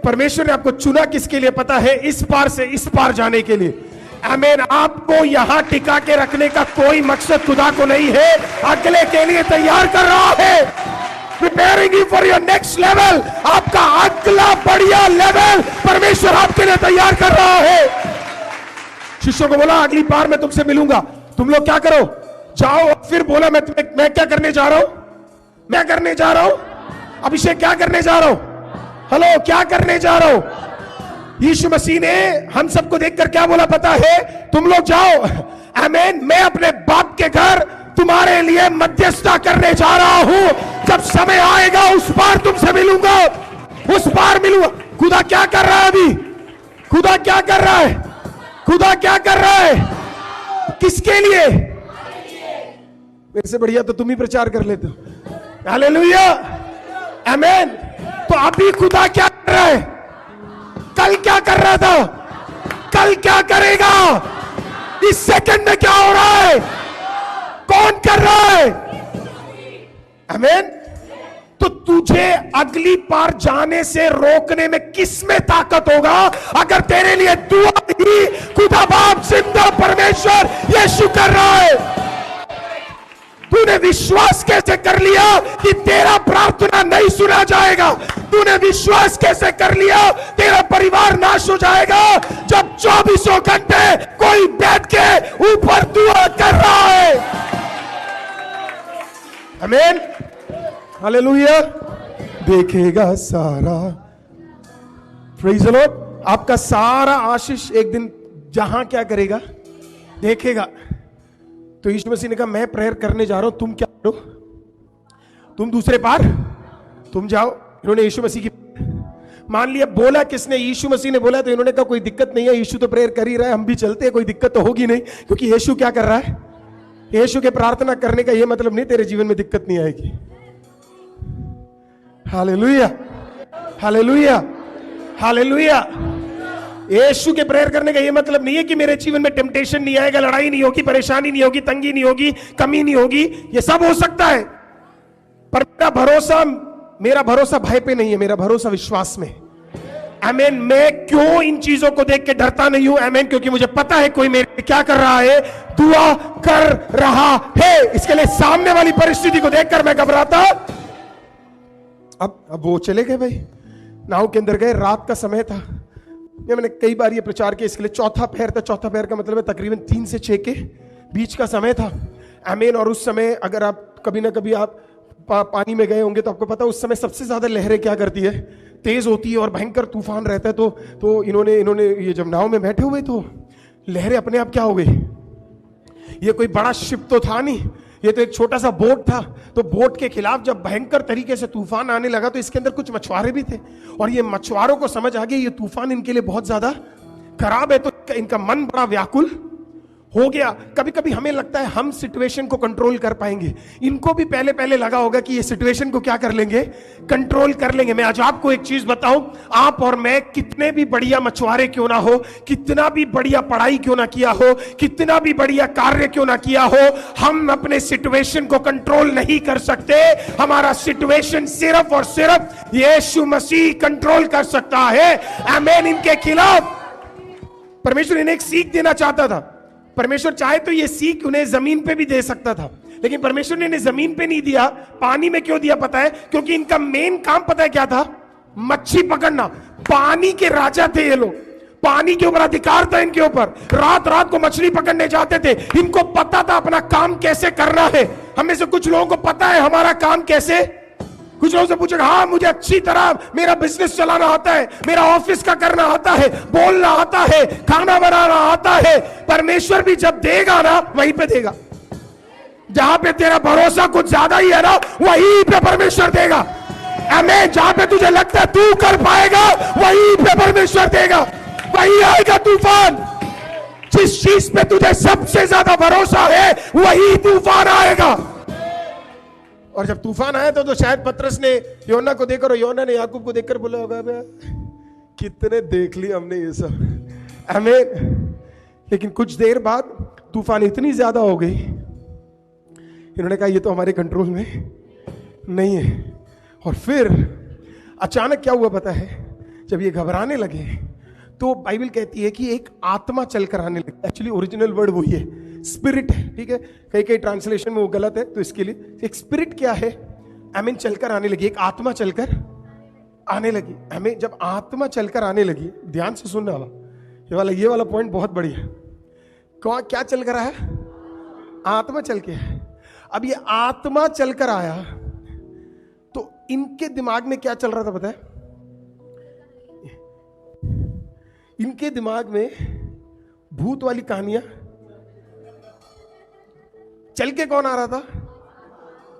परमेश्वर ने आपको चुना किसके लिए पता है? इस पार से इस पार जाने के लिए। आमीन। आपको यहां टिका के रखने का कोई मकसद खुदा को नहीं है, अगले के लिए तैयार कर रहा है। Preparing you for your next level. आपका अगला बढ़िया लेवल परमेश्वर आपके लिए तैयार कर रहा है। शिष्यों को बोला अगली बार मैं तुमसे मिलूंगा, तुम लोग क्या करो, जाओ। फिर बोला मैं क्या करने जा रहा हूं? मैं करने जा रहा हूं अभिषेक, क्या करने जा रहा हूं? हेलो, क्या करने जा रहा हूं? यीशु मसीह ने हम सबको देखकर क्या बोला पता है? तुम लोग जाओ। आमीन। मैं अपने बाप के घर तुम्हारे लिए मध्यस्थता करने जा रहा हूं। जब समय आएगा उस पार तुमसे मिलूंगा, उस पार मिलूंगा। खुदा क्या कर रहा है अभी? खुदा क्या कर रहा है? खुदा क्या कर रहा है? किसके लिए? मेरे से बढ़िया तो तुम ही प्रचार कर लेते हो। हालेलुया, आमीन। तो अभी खुदा क्या कर रहा है? कल क्या कर रहा था? कल क्या करेगा? इस सेकंड में क्या हो रहा है? कौन कर रहा है? आमीन। तो तुझे अगली पार जाने से रोकने में किस में ताकत होगा? अगर तेरे लिए दुआ ही खुदा बाप जिंदा परमेश्वर यीशु कर रहा है। तूने विश्वास कैसे कर लिया कि तेरा प्रार्थना नहीं सुना जाएगा? तूने विश्वास कैसे कर लिया तेरा परिवार नाश हो जाएगा? जब 24 घंटे कोई बैठ के ऊपर दुआ कर रहा है। आमीन, हालेलुया। देखेगा सारा, प्रेज़ द लॉर्ड। आपका सारा आशीष एक दिन जहां क्या करेगा? देखेगा। तो यीशु मसीह ने कहा मैं प्रेयर करने जा रहा हूं, तुम क्या करो? तुम दूसरे पार तुम जाओ। इन्होंने यीशु मसीह की मान लिया। बोला किसने? यीशु मसीह ने बोला। तो इन्होंने कहा कोई दिक्कत नहीं है, यीशु तो प्रेयर कर ही रहा है, हम भी चलते हैं, कोई दिक्कत तो होगी नहीं। क्योंकि यीशु क्या कर रहा है? यीशु के प्रार्थना करने का यह मतलब नहीं तेरे जीवन में दिक्कत नहीं आएगी। Hallelujah, hallelujah, hallelujah. यीशु के प्रेयर करने का यह मतलब नहीं है कि मेरे जीवन में टेम्पटेशन नहीं आएगा, लड़ाई नहीं होगी, परेशानी नहीं होगी, तंगी नहीं होगी, कमी नहीं होगी। यह सब हो सकता है, पर मेरा भरोसा भय पे नहीं है, मेरा भरोसा विश्वास में। आमीन। मैं क्यों इन चीजों को देख के डरता नहीं हूं? आमीन। क्योंकि मुझे पता है कोई मेरे क्या कर रहा है? दुआ कर रहा है। इसके लिए सामने वाली परिस्थिति को देखकर मैं घबराता। अब वो चले गए भाई, नाव के अंदर गए। रात का समय था। मैंने कई बार ये प्रचार किया। इसके लिए चौथा पहर था। चौथा पहर का मतलब है तकरीबन 3 से 6 के बीच का समय था। आमीन। और उस समय अगर आप कभी ना कभी आप पानी में गए होंगे तो आपको पता उस समय सबसे ज्यादा लहरें क्या करती है? तेज होती है और भयंकर तूफान रहता है। तो इन्होंने ये जब नाव में बैठे हुए तो लहरें अपने आप क्या हो गई? ये कोई बड़ा शिप तो था नहीं, ये तो एक छोटा सा बोट था। तो बोट के खिलाफ जब भयंकर तरीके से तूफान आने लगा तो इसके अंदर कुछ मछुआरे भी थे। और ये मछुआरों को समझ आ गया ये तूफान इनके लिए बहुत ज्यादा खराब है। तो इनका मन बड़ा व्याकुल हो गया। कभी कभी हमें लगता है हम सिचुएशन को कंट्रोल कर पाएंगे। इनको भी पहले लगा होगा कि ये सिचुएशन को क्या कर लेंगे? कंट्रोल कर लेंगे। मैं आज आपको एक चीज बताऊं, आप और मैं कितने भी बढ़िया मछुआरे क्यों ना हो, कितना भी बढ़िया पढ़ाई क्यों ना किया हो, कितना भी बढ़िया कार्य क्यों ना किया हो, हम अपने सिचुएशन को कंट्रोल नहीं कर सकते। हमारा सिचुएशन सिर्फ और सिर्फ यीशु मसीह कंट्रोल कर सकता है। आमीन। इनके खिलाफ परमेश्वर इन्हें एक सीख देना चाहता था। परमेश्वर चाहे तो यह सीख उन्हें जमीन पे भी दे सकता था, लेकिन परमेश्वर ने इन्हें जमीन पे नहीं दिया। पानी में क्यों दिया पता है? क्योंकि इनका मेन काम पता है क्या था? मच्छी पकड़ना। पानी के राजा थे ये लोग, पानी के ऊपर अधिकार था इनके ऊपर। रात रात को मछली पकड़ने जाते थे। इनको पता था अपना काम कैसे करना है। हमें से कुछ लोगों को पता है हमारा काम कैसे। कुछ लोगों से पूछेगा, हाँ मुझे अच्छी तरह मेरा बिजनेस चलाना आता है, मेरा ऑफिस का करना आता है, बोलना आता है, खाना बनाना आता है। परमेश्वर भी जब देगा ना वहीं पे देगा। जहां पे तेरा भरोसा कुछ ज्यादा ही है ना वहीं पे परमेश्वर देगा। आमीन। जहां पे तुझे लगता है तू कर पाएगा वहीं पे परमेश्वर देगा। वहीं आएगा तूफान। जिस चीज पे तुझे सबसे ज्यादा भरोसा है वही तूफान आएगा। और जब तूफान आया तो शायद पतरस ने योना को देखकर और योना ने याकूब को देखकर बोला होगा कितने देख लिया हमने ये सब। आमीन। लेकिन कुछ देर बाद तूफान इतनी ज्यादा हो गई, इन्होंने कहा ये तो हमारे कंट्रोल में नहीं है। और फिर अचानक क्या हुआ पता है? जब ये घबराने लगे तो बाइबल कहती है कि एक आत्मा चलकर आने लगी। एक्चुअली ओरिजिनल वर्ड वही है, स्पिरिट है, ठीक है। कई कई ट्रांसलेशन में वो गलत है, तो इसके लिए एक स्पिरिट क्या है, आमीन, चलकर आने लगी, एक आत्मा चलकर आने लगी। हमें जब आत्मा चलकर आने लगी, ध्यान से सुनने वाला, ये वाला पॉइंट बहुत बढ़िया है। क्या चल कर आया? आत्मा चल के आया। अब ये आत्मा चलकर आया तो इनके दिमाग में क्या चल रहा था पता है? इनके दिमाग में भूत वाली कहानियां चल के कौन आ रहा था?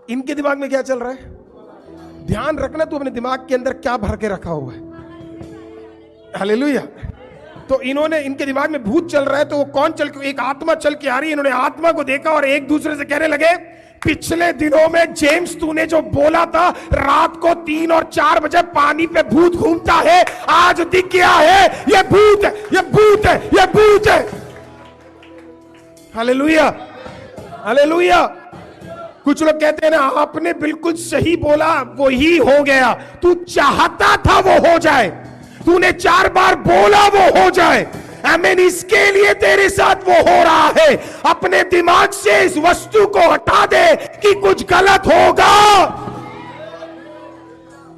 इनके दिमाग में क्या चल रहा है? ध्यान रखना तू अपने दिमाग के अंदर क्या भर के रखा हुआ है। हालेलुया। तो इन्होंने, इनके दिमाग में भूत चल रहा है, तो वो कौन चल के, एक आत्मा चल के आ रही है। इन्होंने आत्मा को देखा और एक दूसरे से कहने लगे, पिछले दिनों में जेम्स तूने जो बोला था रात को 3 और 4 बजे पानी पे भूत घूमता है, आज दिख गया है, ये भूत है, ये भूत है, ये भूत है। Hallelujah, hallelujah. कुछ लोग कहते हैं ना, आपने बिल्कुल सही बोला, वो ही हो गया। तू चाहता था वो हो जाए, तूने 4 बार बोला वो हो जाए। आमीन। इसके लिए तेरे साथ वो हो रहा है। अपने दिमाग से इस वस्तु को हटा दे कि कुछ गलत होगा।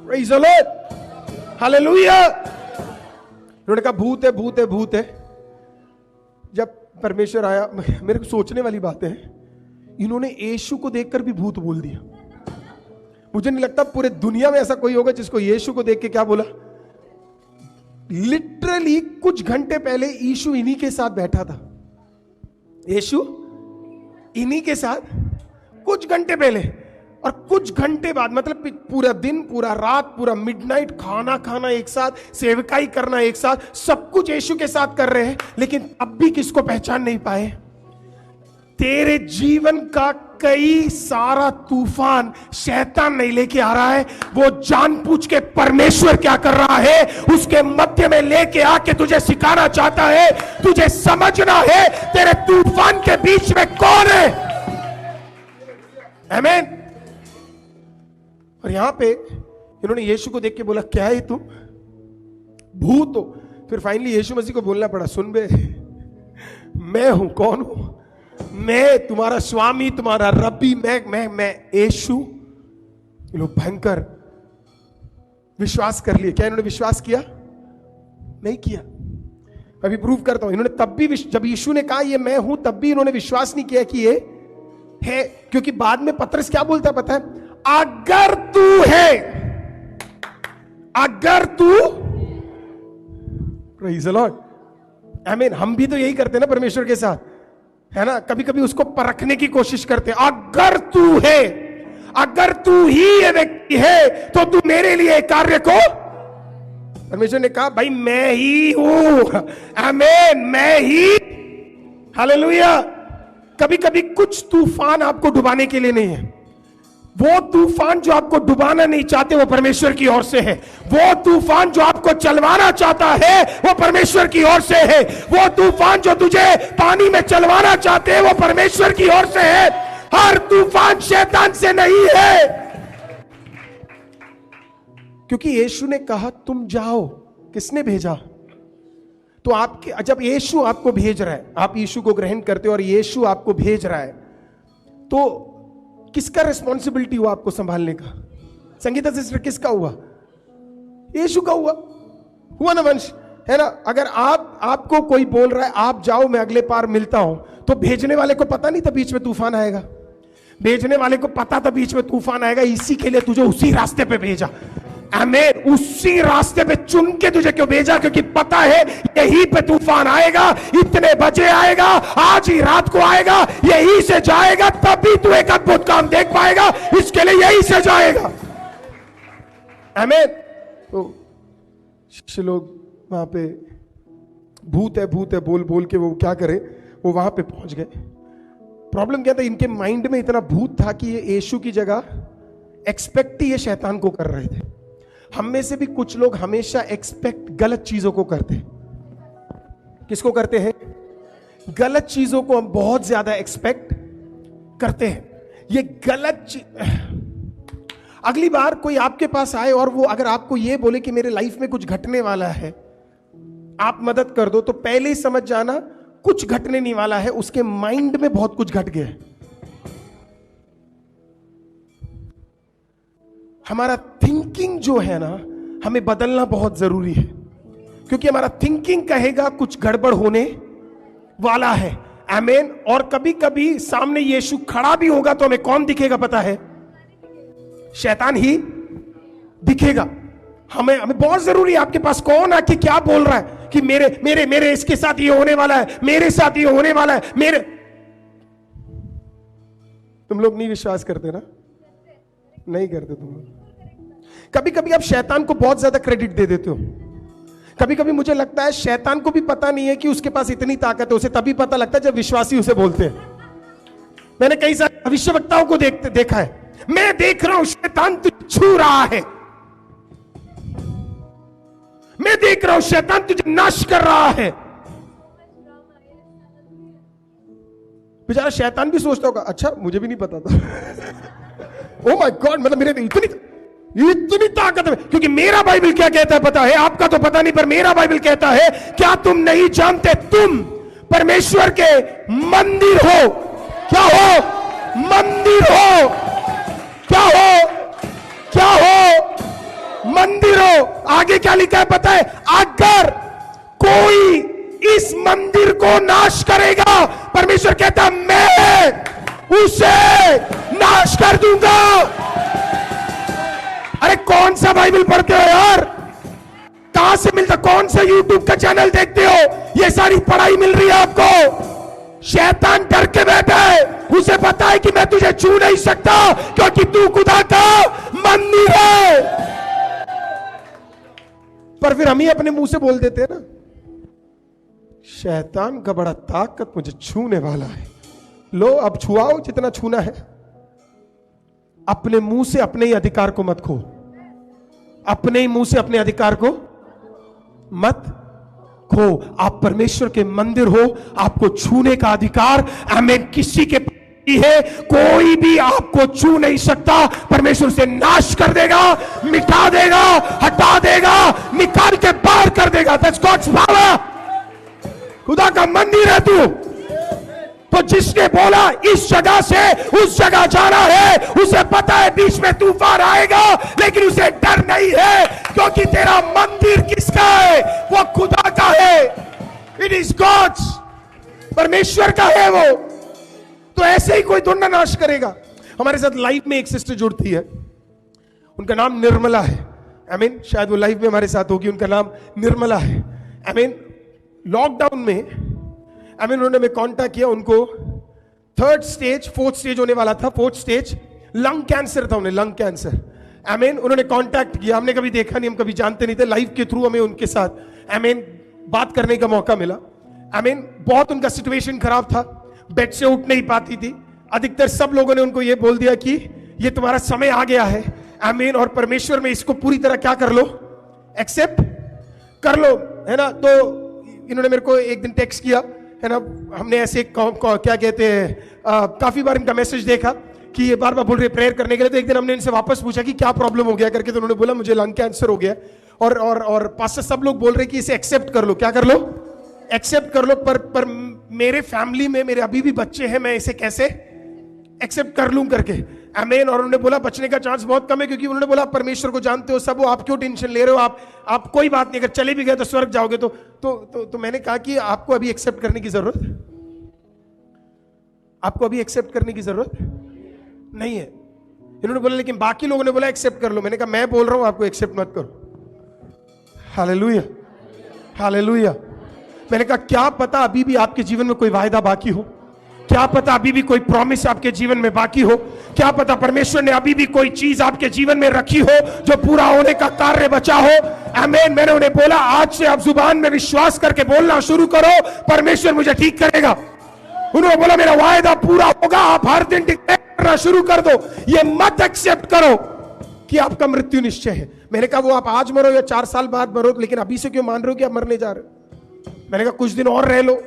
Praise the lord, hallelujah. उन्होंने कहा भूत है, भूत है, भूत है। जब परमेश्वर आया, मेरे को सोचने वाली बात है, इन्होंने यीशु को देखकर भी भूत बोल दिया। मुझे नहीं लगता पूरे दुनिया में ऐसा कोई होगा जिसको यीशु को देख के क्या बोला। लिटरली कुछ घंटे पहले यीशु इन्हीं के साथ बैठा था। यीशु इन्हीं के साथ कुछ घंटे पहले, और कुछ घंटे बाद, मतलब पूरा दिन, पूरा रात, पूरा मिडनाइट, खाना खाना एक साथ, सेवकाई करना एक साथ, सब कुछ यीशु के साथ कर रहे हैं, लेकिन अब भी किसको पहचान नहीं पाए। तेरे जीवन का कई सारा तूफान शैतान नहीं लेके आ रहा है, वो जानबूझ के परमेश्वर क्या कर रहा है उसके मध्य में लेके आके तुझे सिखाना चाहता है। तुझे समझना है तेरे तूफान के बीच में कौन है। आमीन। और यहां पे इन्होंने यीशु को देख के बोला, क्या है तुम? भूत हो। फिर फाइनली यीशु मसीह को बोलना पड़ा, सुन बे, मैं हूं। कौन हूं? मैं तुम्हारा स्वामी, तुम्हारा रब्बी, मैं यीशु। लोग भयंकर विश्वास कर लिए। क्या इन्होंने विश्वास किया? नहीं किया। अभी प्रूव करता हूं। इन्होंने तब भी, जब यीशु ने कहा ये मैं हूं, तब भी इन्होंने विश्वास नहीं किया कि ये है। क्योंकि बाद में पतरस क्या बोलता है पता है? अगर तू है, अगर तू, प्रेज़ द लॉर्ड, आमीन। हम भी तो यही करते हैं ना परमेश्वर के साथ, है ना। कभी कभी उसको परखने की कोशिश करते हैं। अगर तू है, अगर तू ही ये व्यक्ति है, तो तू मेरे लिए कार्य को। परमेश्वर ने कहा भाई मैं ही हूं। आमीन, मैं ही। हालेलुया। कभी कभी कुछ तूफान आपको डुबाने के लिए नहीं है। वो तूफान जो आपको डुबाना नहीं चाहते वो परमेश्वर की ओर से है। वो तूफान जो आपको चलवाना चाहता है वो परमेश्वर की ओर से है। वो तूफान जो तुझे पानी में चलवाना चाहते हैं वो परमेश्वर की ओर से है। हर तूफान शैतान से नहीं है। क्योंकि यीशु ने कहा तुम जाओ। किसने भेजा? तो आपके, जब यीशु आपको भेज रहा है, आप यीशु को ग्रहण करते हो और यीशु आपको भेज रहा है, तो किसका रिस्पॉन्सिबिलिटी हुआ आपको संभालने का? संगीता सिस्टर, किसका हुआ? यीशु का हुआ ना वंश, है ना। अगर आपको कोई बोल रहा है आप जाओ मैं अगले पार मिलता हूं, तो भेजने वाले को पता नहीं था बीच में तूफान आएगा। भेजने वाले को पता था बीच में तूफान आएगा, इसी के लिए तुझे उसी रास्ते पे भेजा। आमीन। उसी रास्ते पे चुन के तुझे क्यों भेजा? क्योंकि पता है यहीं पे तूफान आएगा, इतने बजे आएगा, आज ही रात को आएगा, यहीं से जाएगा, तभी तू एक अद्भुत काम देख पाएगा। इसके लिए यहीं से जाएगा। आमीन। तो शिष्य लोग वहां पे भूत है, भूत है बोल बोल के वो क्या करे, वो वहां पे पहुंच गए। प्रॉब्लम क्या था? इनके माइंड में इतना भूत था कि ये यीशु की जगह एक्सपेक्ट ही ये शैतान को कर रहे थे। हम में से भी कुछ लोग हमेशा एक्सपेक्ट गलत चीजों को करते हैं। किसको करते हैं? गलत चीजों को हम बहुत ज्यादा एक्सपेक्ट करते हैं। ये गलत अगली बार कोई आपके पास आए और वो अगर आपको ये बोले कि मेरे लाइफ में कुछ घटने वाला है, आप मदद कर दो, तो पहले ही समझ जाना कुछ घटने नहीं वाला है, उसके माइंड में बहुत कुछ घट गया है। हमारा थिंकिंग जो है ना, हमें बदलना बहुत जरूरी है, क्योंकि हमारा थिंकिंग कहेगा कुछ गड़बड़ होने वाला है। आमीन। और कभी कभी सामने यीशु खड़ा भी होगा तो हमें कौन दिखेगा पता है? शैतान ही दिखेगा। हमें बहुत जरूरी है, आपके पास कौन आके क्या बोल रहा है कि मेरे मेरे मेरे इसके साथ ये होने वाला है, मेरे साथ ये होने वाला है, मेरे। तुम लोग नहीं विश्वास करते ना? नहीं करते तुम लोग। कभी कभी आप शैतान को बहुत ज्यादा क्रेडिट दे देते हो। कभी कभी मुझे लगता है शैतान को भी पता नहीं है कि उसके पास इतनी ताकत है, उसे तभी पता लगता है जब विश्वासी उसे बोलते हैं। मैंने कई सारे भविष्यवक्ताओं को देखा है, मैं देख रहा हूं शैतान तुझे छू रहा है, मैं देख रहा हूं शैतान तुझे नाश कर रहा है। बेचारा शैतान भी सोचता होगा, अच्छा मुझे भी नहीं पता था। ओ माय गॉड, मतलब मेरे इतनी ताकत है। क्योंकि मेरा बाइबल क्या कहता है पता है? आपका तो पता नहीं, पर मेरा बाइबल कहता है, क्या तुम नहीं जानते तुम परमेश्वर के मंदिर हो? क्या हो? मंदिर हो। क्या हो? क्या हो? मंदिर हो। आगे क्या लिखा है पता है? अगर कोई इस मंदिर को नाश करेगा, परमेश्वर कहता मैं उसे नाश कर दूंगा। अरे कौन सा बाइबल पढ़ते हो यार? कहां से मिलता? कौन सा यूट्यूब का चैनल देखते हो? ये सारी पढ़ाई मिल रही है आपको? शैतान डर के बैठा है, उसे पता है कि मैं तुझे छू नहीं सकता, क्योंकि तू खुदा का मंदिर है। पर फिर हम ही अपने मुंह से बोल देते हैं ना, शैतान का बड़ा ताकत मुझे छूने वाला है। लो अब छुआओ जितना छूना है। अपने मुंह से अपने ही अधिकार को मत खो। अपने ही मुंह से अपने अधिकार को मत खो। आप परमेश्वर के मंदिर हो, आपको छूने का अधिकार आमीन किसी के है, कोई भी आपको छू नहीं सकता। परमेश्वर से नाश कर देगा, मिटा देगा, हटा देगा, निकाल के बाहर कर देगा। That's God's power. खुदा का मंदिर है तू। तो जिसने बोला इस जगह से उस जगह जाना है, उसे पता है बीच में तूफान आएगा, लेकिन उसे डर नहीं है, क्योंकि तेरा मंदिर किसका है? वो खुदा का है। इट इज गॉड्स, परमेश्वर का है वो। तो ऐसे ही कोई थोड़ा नाश करेगा। हमारे साथ लाइव में एक सिस्टर जुड़ती है, उनका नाम निर्मला है। आई मीन शायद वो लाइव में हमारे साथ होगी। उनका नाम निर्मला है। आई मीन लॉकडाउन में उन्होंने हमें कांटेक्ट किया। उनको 3rd स्टेज 4th स्टेज होने वाला था। 4th स्टेज लंग कैंसर था उन्हें, लंग कैंसर। उन्होंने कांटेक्ट किया। हमने कभी देखा नहीं, हम कभी जानते नहीं थे। लाइव के थ्रू हमें उनके साथ बात करने का मौका मिला। बहुत उनका सिचुएशन खराब था, बेड से उठ नहीं पाती थी। अधिकतर सब लोगों ने उनको ये बोल दिया कि ये तुम्हारा समय आ गया है, और परमेश्वर में इसको पूरी तरह क्या कर लो, एक्सेप्ट कर लो, है ना। तो इन्होंने मेरे को एक दिन टेक्स्ट किया, है ना। हमने ऐसे क्या कहते हैं, काफी बार इनका मैसेज देखा कि ये बार बार बोल रहे प्रेयर करने के लिए। तो एक दिन हमने इनसे वापस पूछा कि क्या प्रॉब्लम हो गया करके, तो उन्होंने बोला मुझे लंग कैंसर हो गया, और पास्टर सब लोग बोल रहे कि इसे एक्सेप्ट कर लो। क्या कर लो? एक्सेप्ट कर लो। पर मेरे फैमिली में मेरे अभी भी बच्चे हैं, मैं इसे कैसे एक्सेप्ट कर लूं करके। आमीन। और उन्होंने बोला बचने का चांस बहुत कम है, क्योंकि उन्होंने बोला परमेश्वर को जानते हो सब हो, आप क्यों टेंशन ले रहे हो? आप कोई बात नहीं, अगर चले भी गए तो स्वर्ग जाओगे। तो मैंने कहा कि आपको अभी एक्सेप्ट करने की जरूरत, आपको अभी एक्सेप्ट करने की जरूरत नहीं है। इन्होंने बोला लेकिन बाकी लोगों ने बोला एक्सेप्ट कर लो। मैंने कहा मैं बोल रहा हूं आपको एक्सेप्ट मत करो। Hallelujah, hallelujah. मैंने कहा क्या पता अभी भी आपके जीवन में कोई वायदा बाकी हो, क्या पता अभी भी कोई प्रॉमिस आपके जीवन में बाकी हो, क्या पता परमेश्वर ने अभी भी कोई चीज आपके जीवन में रखी हो जो पूरा होने का कार्य बचा हो। आमीन। मैंने उन्हें बोला आज से आप जुबान में विश्वास करके बोलना शुरू करो, परमेश्वर मुझे ठीक करेगा। उन्होंने बोला मेरा वायदा पूरा होगा, आप हर दिन डिक्लेयर करना शुरू कर दो। ये मत एक्सेप्ट करो कि आपका मृत्यु निश्चय है। मैंने कहा वो आप आज मरो या 4 साल बाद मरो, लेकिन अभी से क्यों मान रहे हो कि आप मरने जा रहे हो? मैंने कहा कुछ दिन और रह लो,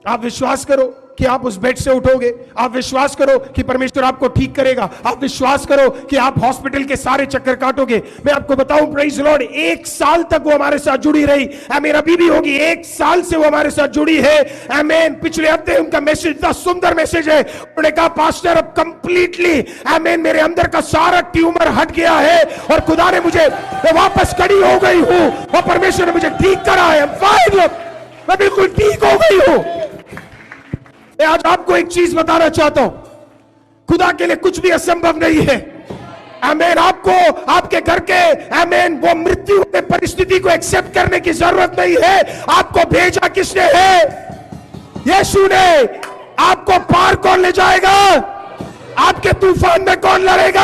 आप विश्वास करो। कि आप उस बेड से उठोगे, आप विश्वास करो कि परमेश्वर आपको ठीक करेगा, आप विश्वास करो कि आप हॉस्पिटल के सारे चक्कर काटोगे। मैं आपको बताऊं, प्रेज़ द लॉर्ड, 1 साल तक वो हमारे साथ जुड़ी रही। आमीन। अभी भी होगी, 1 साल से वो हमारे साथ जुड़ी है। आमीन। पिछले हफ्ते उनका मैसेज, इतना सुंदर मैसेज है, उन्होंने कहा पास्टर अब कंप्लीटली आमीन मेरे अंदर का सारा ट्यूमर हट गया है और खुदा ने मुझे, मैं वापस खड़ी हो गई हूं और परमेश्वर ने मुझे ठीक करा है। मैं बिल्कुल ठीक हो गई हूं। मैं आज आपको एक चीज बताना चाहता हूं, खुदा के लिए कुछ भी असंभव नहीं है। आमीन। आपको आपके घर के आमीन वो मृत्यु की परिस्थिति को एक्सेप्ट करने की जरूरत नहीं है। आपको भेजा किसने है? यीशु ने। आपको पार कौन ले जाएगा? आपके तूफान में कौन लड़ेगा?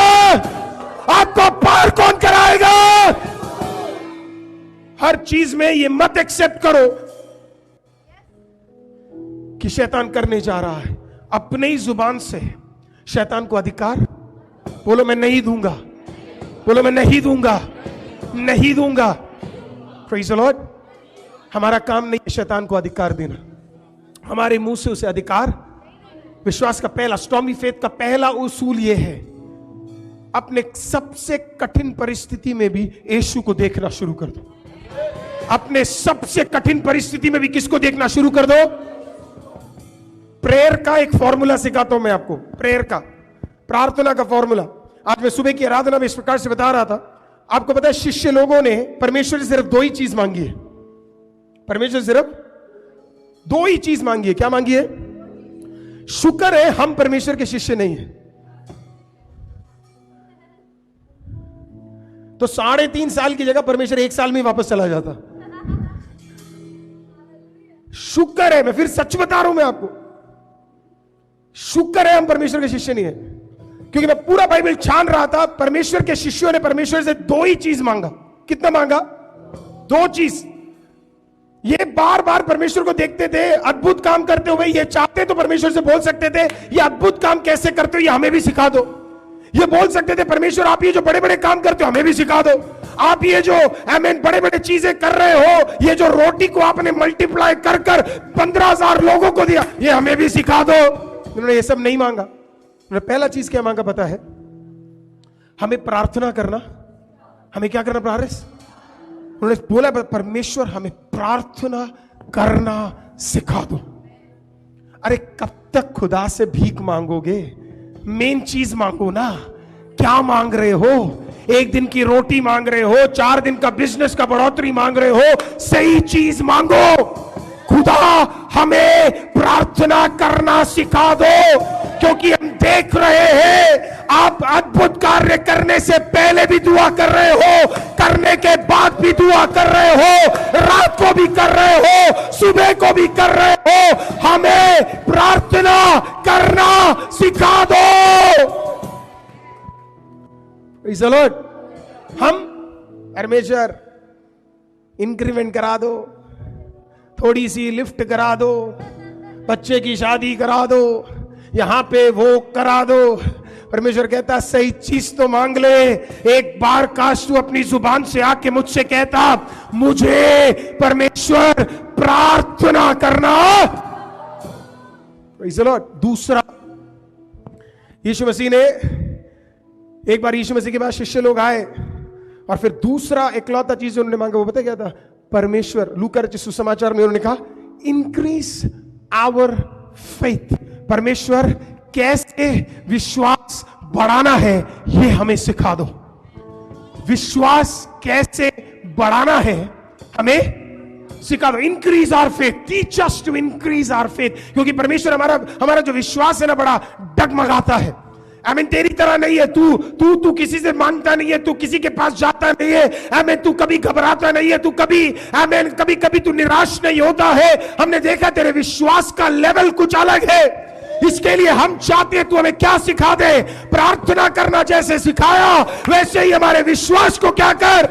आपको पार कौन कराएगा? हर चीज में ये मत एक्सेप्ट करो कि शैतान करने जा रहा है। अपने ही जुबान से शैतान को अधिकार बोलो, मैं नहीं दूंगा। बोलो, मैं नहीं दूंगा, नहीं दूंगा। Praise the Lord. हमारा काम नहीं है शैतान को अधिकार देना, हमारे मुंह से उसे अधिकार। विश्वास का पहला, स्टॉर्मी फेथ का पहला उसूल यह है, अपने सबसे कठिन परिस्थिति में भी यीशु को देखना शुरू कर दो। अपने सबसे कठिन परिस्थिति में भी किसको देखना शुरू कर दो? प्रेयर का एक फॉर्मूला सिखाता हूं मैं आपको, प्रेयर का, प्रार्थना का फॉर्मूला। आज मैं सुबह की आराधना में इस प्रकार से बता रहा था। आपको पता है शिष्य लोगों ने परमेश्वर से सिर्फ 2 ही चीज मांगी है। परमेश्वर सिर्फ 2 ही चीज मांगी है। क्या मांगी है? शुक्र है हम परमेश्वर के शिष्य नहीं है। तो 3.5 साल की जगह परमेश्वर 1 साल में वापस चला जाता। शुक्र है, मैं फिर सच बता रहा हूं मैं आपको, शुक्र है हम परमेश्वर के शिष्य नहीं है। क्योंकि मैं पूरा बाइबल छान रहा था, परमेश्वर के शिष्यों ने परमेश्वर से 2 ही चीज मांगा। कितना मांगा? 2 चीज। ये बार बार परमेश्वर को देखते थे अद्भुत काम करते हुए, ये चाहते तो परमेश्वर से बोल सकते थे ये अद्भुत काम कैसे करते हो, ये हमें भी सिखा दो। ये बोल सकते थे परमेश्वर आप ये जो बड़े बड़े काम करते हो हमें भी सिखा दो। आप ये जो आमीन बड़े बड़े चीजें कर रहे हो, ये जो रोटी को आपने मल्टीप्लाई कर कर 15,000 लोगों को दिया, ये हमें भी सिखा दो। उन्होंने ये सब नहीं मांगा। उन्होंने पहला चीज क्या मांगा पता है? हमें प्रार्थना करना। हमें क्या करना? प्रार्थना। उन्होंने बोला परमेश्वर हमें प्रार्थना करना सिखा दो। अरे कब तक खुदा से भीख मांगोगे? मेन चीज मांगो ना। क्या मांग रहे हो? 1 दिन की रोटी मांग रहे हो? 4 दिन का बिजनेस का बढ़ोतरी मांग रहे हो? सही चीज मांगो। खुदा हमें प्रार्थना करना सिखा दो, क्योंकि हम देख रहे हैं आप अद्भुत कार्य करने से पहले भी दुआ कर रहे हो, करने के बाद भी दुआ कर रहे हो, रात को भी कर रहे हो, सुबह को भी कर रहे हो। हमें प्रार्थना करना सिखा दो। Praise the Lord. हम परमेश्वर इंक्रीमेंट करा दो, थोड़ी सी लिफ्ट करा दो, बच्चे की शादी करा दो, यहां पे वो करा दो। परमेश्वर कहता सही चीज तो मांग ले। एक बार काश तू अपनी जुबान से आके मुझसे कहता मुझे परमेश्वर प्रार्थना करना। Praise the Lord. दूसरा, यीशु मसीह ने एक बार, यीशु मसीह के बाद शिष्य लोग आए और फिर दूसरा इकलौता चीज उन्होंने मांगा, वो पता क्या था? परमेश्वर, लूका रचित सुसमाचार में उन्होंने कहा इंक्रीज आवर फेथ। परमेश्वर कैसे विश्वास बढ़ाना है ये हमें सिखा दो। विश्वास कैसे बढ़ाना है हमें सिखा दो। Increase our faith, teach us to increase our faith. क्योंकि परमेश्वर हमारा जो विश्वास है ना बड़ा डगमगाता है। आमीन। तेरी तरह नहीं है। तू किसी से मांगता नहीं है, तू किसी के पास जाता नहीं है। आमीन। तू कभी घबराता नहीं है, तू कभी आमीन कभी तू निराश नहीं होता है। हमने देखा तेरे विश्वास का लेवल कुछ अलग है। इसके लिए हम चाहते हैं तू हमें क्या सिखा दे? प्रार्थना करना जैसे सिखाया वैसे ही हमारे विश्वास को क्या कर,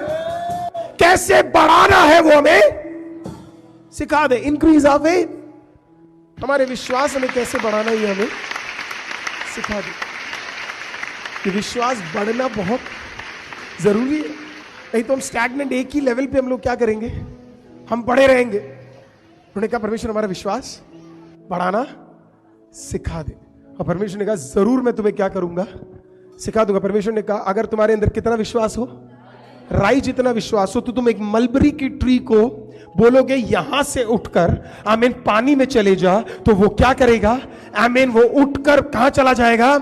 कैसे बढ़ाना है वो हमें सिखा दे। इंक्रीज आवर फेथ, हमारे विश्वास हमें कैसे बढ़ाना है हमें सिखा दे। कि विश्वास बढ़ना बहुत जरूरी है, नहीं तो हम स्टैग्नेंट एक ही लेवल पे हम लोग क्या करेंगे? हम बढ़े रहेंगे। उन्होंने कहा परमेश्वर हमारा विश्वास बढ़ाना सिखा दे। और परमेश्वर ने कहा जरूर मैं तुम्हें क्या करूंगा, सिखा दूंगा। परमेश्वर ने कहा अगर तुम्हारे अंदर कितना विश्वास हो, राई जितना विश्वास हो, तो तुम एक मलबरी की ट्री को बोलोगे यहां से उठकर आमीन पानी में चले जा, तो वो क्या करेगा, आमीन वो उठकर कहां चला जाएगा,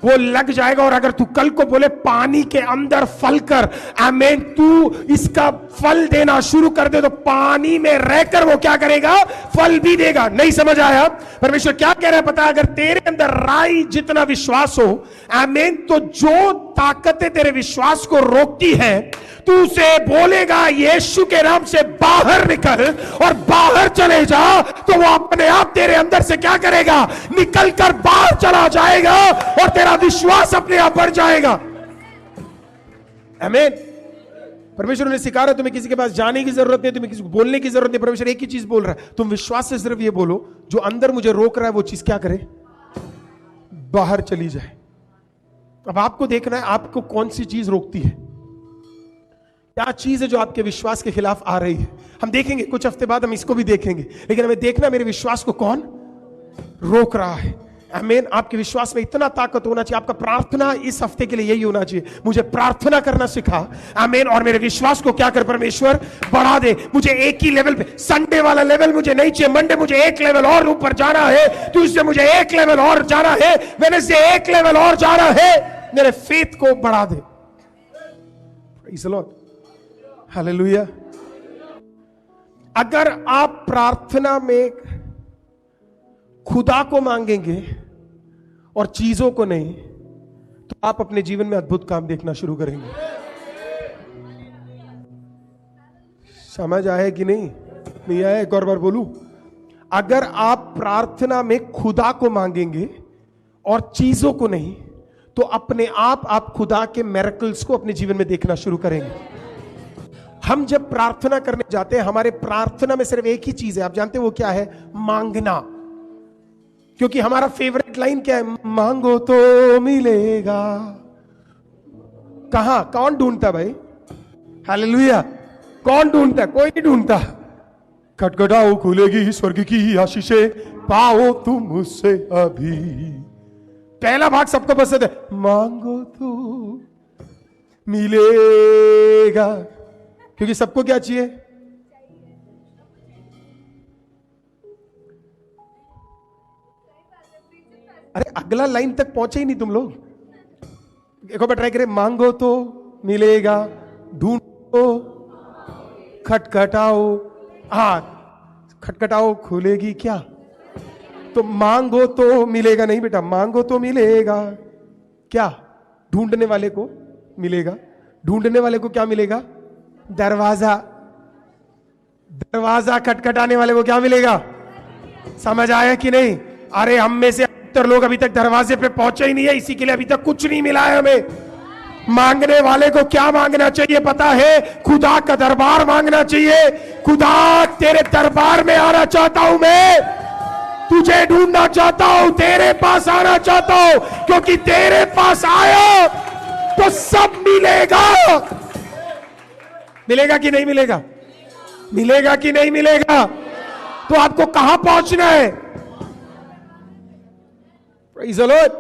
वो लग जाएगा। और अगर तू कल को बोले पानी के अंदर फल कर, आमीन तू इसका फल देना शुरू कर दे, तो पानी में रहकर वो क्या करेगा, फल भी देगा। नहीं समझ आया? परमेश्वर क्या कह रहा है पता है? अगर तेरे अंदर राई जितना विश्वास हो, आमीन, तो जो ताकतें तेरे विश्वास को रोकती है, तू उसे बोलेगा यीशु के नाम से बाहर निकल और बाहर चले जा, तो वो अपने आप तेरे अंदर से क्या करेगा, निकल कर बाहर चला जाएगा और तेरा विश्वास अपने आप बढ़ जाएगा। आमीन। परमेश्वर ने सिखा रहा है तुम्हें किसी के पास जाने की जरूरत नहीं, तुम्हें किसी को बोलने की जरूरत नहीं। परमेश्वर एक ही चीज बोल रहा है, तुम विश्वास से सिर्फ ये बोलो, जो अंदर मुझे रोक रहा है वो चीज क्या करे, बाहर चली जाए। अब आपको देखना है आपको कौन सी चीज रोकती है, क्या चीज है जो आपके विश्वास के खिलाफ आ रही है। हम देखेंगे कुछ हफ्ते बाद, हम इसको भी देखेंगे, लेकिन हमें देखना मेरे विश्वास को कौन रोक रहा है। आमीन। आपके विश्वास में इतना ताकत होना चाहिए। आपका प्रार्थना इस हफ्ते के लिए यही होना चाहिए, मुझे प्रार्थना करना सिखा, आमीन, और मेरे विश्वास को क्या कर परमेश्वर बढ़ा दे। मुझे एक ही लेवल पे, संडे वाला लेवल मुझे नहीं चाहिए, मंडे मुझे एक लेवल और ऊपर जाना है, ट्यूसडे मुझे एक लेवल और जाना है, वेडनेसडे एक लेवल और जाना है। मेरे फेथ को बढ़ा दे। Praise the lord, hallelujah. अगर आप प्रार्थना में खुदा को मांगेंगे और चीजों को नहीं, तो आप अपने जीवन में अद्भुत काम देखना शुरू करेंगे। समझ आया कि नहीं? नहीं आया? एक और बार बोलूं, अगर आप प्रार्थना में खुदा को मांगेंगे और चीजों को नहीं, तो अपने आप खुदा के मिरेकल्स को अपने जीवन में देखना शुरू करेंगे। हम जब प्रार्थना करने जाते हैं, हमारे प्रार्थना में सिर्फ एक ही चीज है, आप जानते हैं वो क्या है? मांगना। क्योंकि हमारा फेवरेट लाइन क्या है? मांगो तो मिलेगा। कहां, कौन ढूंढता भाई? हालेलुया। कौन ढूंढता? कोई नहीं ढूंढता। खटखटाओ खुलेगी स्वर्ग की आशीषें, पाओ तुम मुझसे अभी। पहला भाग सबको पसंद है, मांगो तो मिलेगा, क्योंकि सबको क्या चाहिए? अरे अगला लाइन तक पहुंचे ही नहीं तुम लोग। एक बार ट्राई करें, मांगो तो मिलेगा, ढूंढो, खटखटाओ, हाँ खटखटाओ खुलेगी क्या? तो मांगो तो मिलेगा नहीं बेटा, मांगो तो मिलेगा क्या? ढूंढने वाले को मिलेगा। ढूंढने वाले को क्या मिलेगा? दरवाजा। दरवाजा खटखटाने वाले को क्या मिलेगा? समझ आया कि नहीं? अरे हम में से अधिकतर लोग अभी तक दरवाजे पे पहुंचे ही नहीं है, इसी के लिए अभी तक कुछ नहीं मिला है हमें। मांगने वाले को क्या मांगना चाहिए पता है? खुदा का दरबार मांगना चाहिए। खुदा तेरे दरबार में आना चाहता हूं मैं, तुझे ढूंढना चाहता हूं, तेरे पास आना चाहता हूं, क्योंकि तेरे पास आया तो सब मिलेगा। मिलेगा कि नहीं मिलेगा? मिलेगा कि नहीं मिलेगा? तो आपको कहां पहुंचना है? Praise the Lord.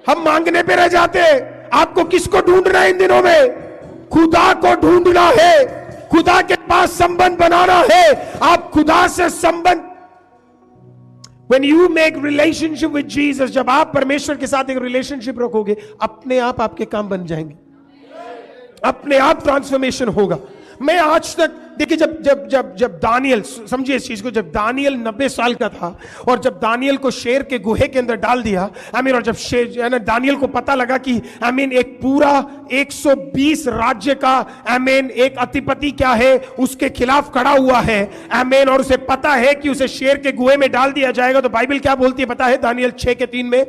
हम मांगने पे रह जाते हैं। आपको किसको ढूंढना है इन दिनों में? खुदा को ढूंढना है, खुदा के पास संबंध बनाना है। आप खुदा से संबंध, When you make relationship with Jesus, जब आप परमेश्वर के साथ एक रिलेशनशिप रखोगे, अपने आप आपके काम बन जाएंगे, अपने आप ट्रांसफॉर्मेशन होगा। मैं आज तक देखिए, जब जब जब जब दानियल, समझिए इस चीज को, जब दानियल 90 साल का था और जब दानियल को शेर के गुहे के अंदर डाल दिया, आमीन, और जब शेर दानियल को पता लगा कि आमीन एक पूरा 120 राज्य का आमीन एक अधिपति क्या है उसके खिलाफ खड़ा हुआ है, आमीन, और उसे पता है कि उसे शेर के गुहे में डाल दिया जाएगा, तो बाइबल क्या बोलती है पता है? दानियल 6:3 में,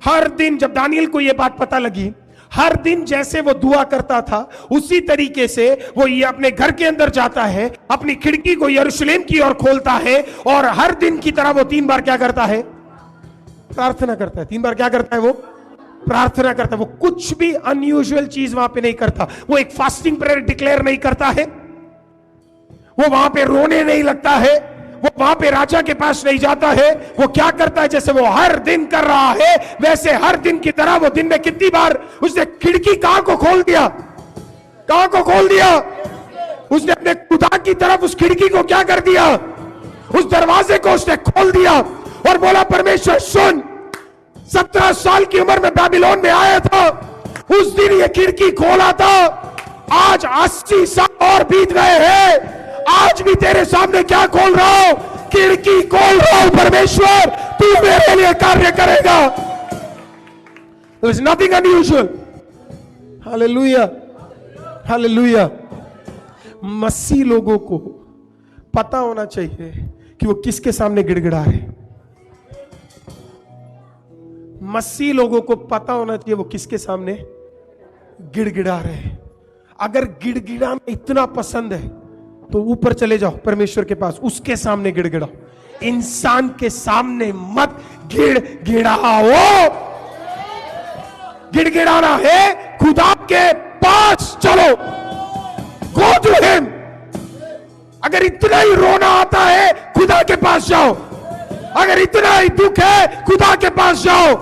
हर दिन जब दानियल को यह बात पता लगी, हर दिन जैसे वो दुआ करता था उसी तरीके से वो ये अपने घर के अंदर जाता है, अपनी खिड़की को यरूशलेम की ओर खोलता है, और हर दिन की तरह वो 3 बार क्या करता है? प्रार्थना करता है। 3 बार क्या करता है? वो प्रार्थना करता है। वो कुछ भी अनयूजुअल चीज वहां पे नहीं करता। वो एक फास्टिंग प्रेयर डिक्लेयर नहीं करता है, वो वहां पे रोने नहीं लगता है, वो वहां पे राजा के पास नहीं जाता है। वो क्या करता है, जैसे वो हर दिन कर रहा है वैसे हर दिन की तरह वो दिन में कितनी बार उसने खिड़की कहां को खोल दिया, कहां को खोल दिया, उसने अपने खुदा की तरफ उस खिड़की को क्या कर दिया, उस दरवाजे को उसने खोल दिया और बोला परमेश्वर सुन, 17 साल की उम्र में बेबीलोन में आया था, उस दिन ये खिड़की खोला था, आज 80 साल और बीत गए हैं, आज भी तेरे सामने क्या खोल रहा हूं, खिड़की खोल रहा हूं परमेश्वर, तू मेरे लिए कार्य करेगा। There is nothing unusual. Hallelujah. Hallelujah. मसीह लोगों को पता होना चाहिए कि वो किसके सामने गिड़गिड़ा रहे। मसीह लोगों को पता होना चाहिए वो किसके सामने गिड़गिड़ा रहे हैं। अगर गिड़गिड़ाना इतना पसंद है तो ऊपर चले जाओ परमेश्वर के पास, उसके सामने गिड़गिड़ाओ, इंसान के सामने मत गिड़गिड़ाओ। गिड़गिड़ाना है खुदा के पास चलो, गो टू हिम। अगर इतना ही रोना आता है खुदा के पास जाओ, अगर इतना ही दुख है खुदा के पास जाओ,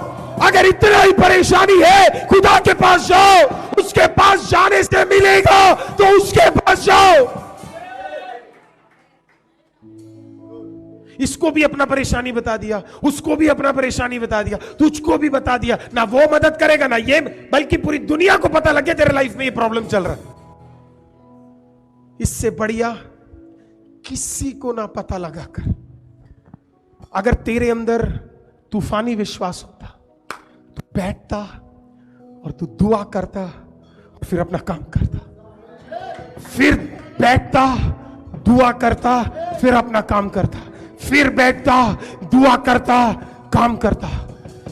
अगर इतना ही परेशानी है खुदा के पास जाओ, उसके पास जाने से मिलेगा तो उसके पास जाओ। इसको भी अपना परेशानी बता दिया, उसको भी अपना परेशानी बता दिया, तुझको भी बता दिया, ना वो मदद करेगा ना ये, बल्कि पूरी दुनिया को पता लगे तेरे लाइफ में ये प्रॉब्लम चल रहा है। इससे बढ़िया किसी को ना पता लगा कर, अगर तेरे अंदर तूफानी विश्वास होता तो बैठता और तू दुआ करता और फिर अपना काम करता, फिर बैठता दुआ करता फिर अपना काम करता, फिर बैठता दुआ करता काम करता।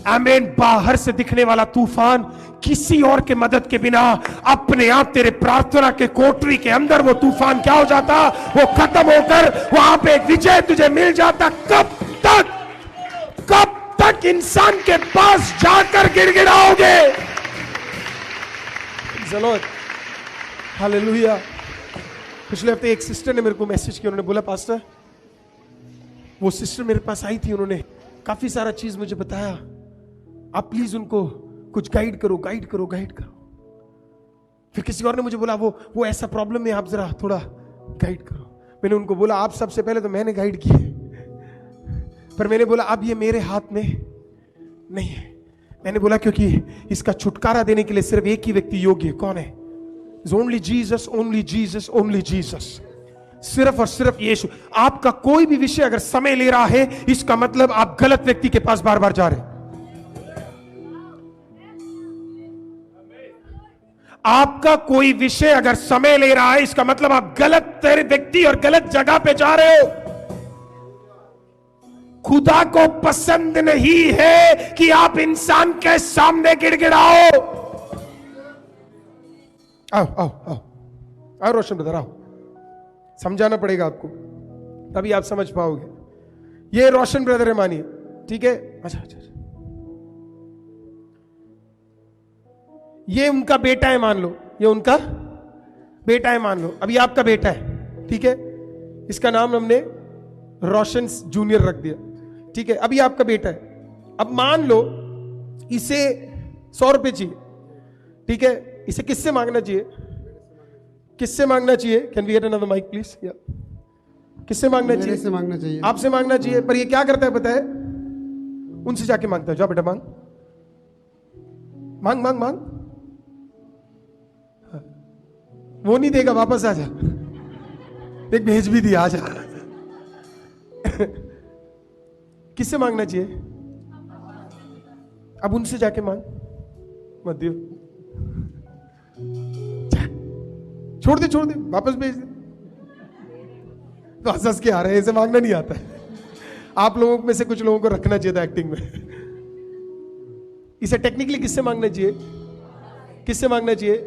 आमीन। बाहर से दिखने वाला तूफान किसी और के मदद के बिना अपने आप तेरे प्रार्थना के कोठरी के अंदर वो तूफान क्या हो जाता, वो खत्म होकर वहां पे एक विजय तुझे मिल जाता। कब तक इंसान के पास जाकर गिड़गिड़ाओगे? हालेलुया। पिछले हफ्ते एक सिस्टर ने मेरे को मैसेज किया, उन्होंने बोला पास्टर, वो सिस्टर मेरे पास आई थी, उन्होंने काफी सारा चीज मुझे बताया, आप प्लीज उनको कुछ गाइड करो। फिर किसी और ने मुझे बोला वो ऐसा प्रॉब्लम है, आप जरा थोड़ा गाइड करो। मैंने उनको बोला आप सबसे पहले तो मैंने गाइड किए, पर मैंने बोला अब ये मेरे हाथ में नहीं है। मैंने बोला क्योंकि इसका छुटकारा देने के लिए सिर्फ एक ही व्यक्ति योग्य है। कौन है? Only Jesus, only Jesus, only Jesus. सिर्फ और सिर्फ यीशु। आपका कोई भी विषय अगर समय ले रहा है, इसका मतलब आप गलत व्यक्ति के पास बार बार जा रहे हैं। आपका कोई विषय अगर समय ले रहा है, इसका मतलब आप गलत व्यक्ति और गलत जगह पे जा रहे हो। खुदा को पसंद नहीं है कि आप इंसान के सामने गिड़गिड़ाओ। आओ रोशन ब्रदर, आओ, समझाना पड़ेगा आपको, तभी आप समझ पाओगे। ये रोशन ब्रदर है, मानिए, ठीक है? अच्छा, ये उनका बेटा है मान लो, ये उनका बेटा है मान लो, अभी आपका बेटा है, ठीक है? इसका नाम हमने रोशन जूनियर रख दिया, ठीक है? अभी आपका बेटा है। अब मान लो इसे 100 रुपए चाहिए, ठीक है? इसे किससे मांगना चाहिए? किससे मांगना चाहिए? Can we get another mic please? या किससे मांगना चाहिए? से मांगना चाहिए, आपसे मांगना चाहिए। पर ये क्या करता है पता है? उनसे जाके मांगता है, जाओ बेटा मांग मांग मांग मांग। वो नहीं देगा, वापस आ जा, एक भेज भी दिया, आ जा। किससे मांगना चाहिए? अब उनसे जाके मांग, मत दियो, छोड़ दे, वापस भेज दे। तो हंस के आ रहे हैं, इसे मांगना नहीं आता है। आप लोगों में से कुछ लोगों को रखना चाहिए था एक्टिंग में। इसे टेक्निकली किससे मांगना चाहिए? किससे मांगना चाहिए?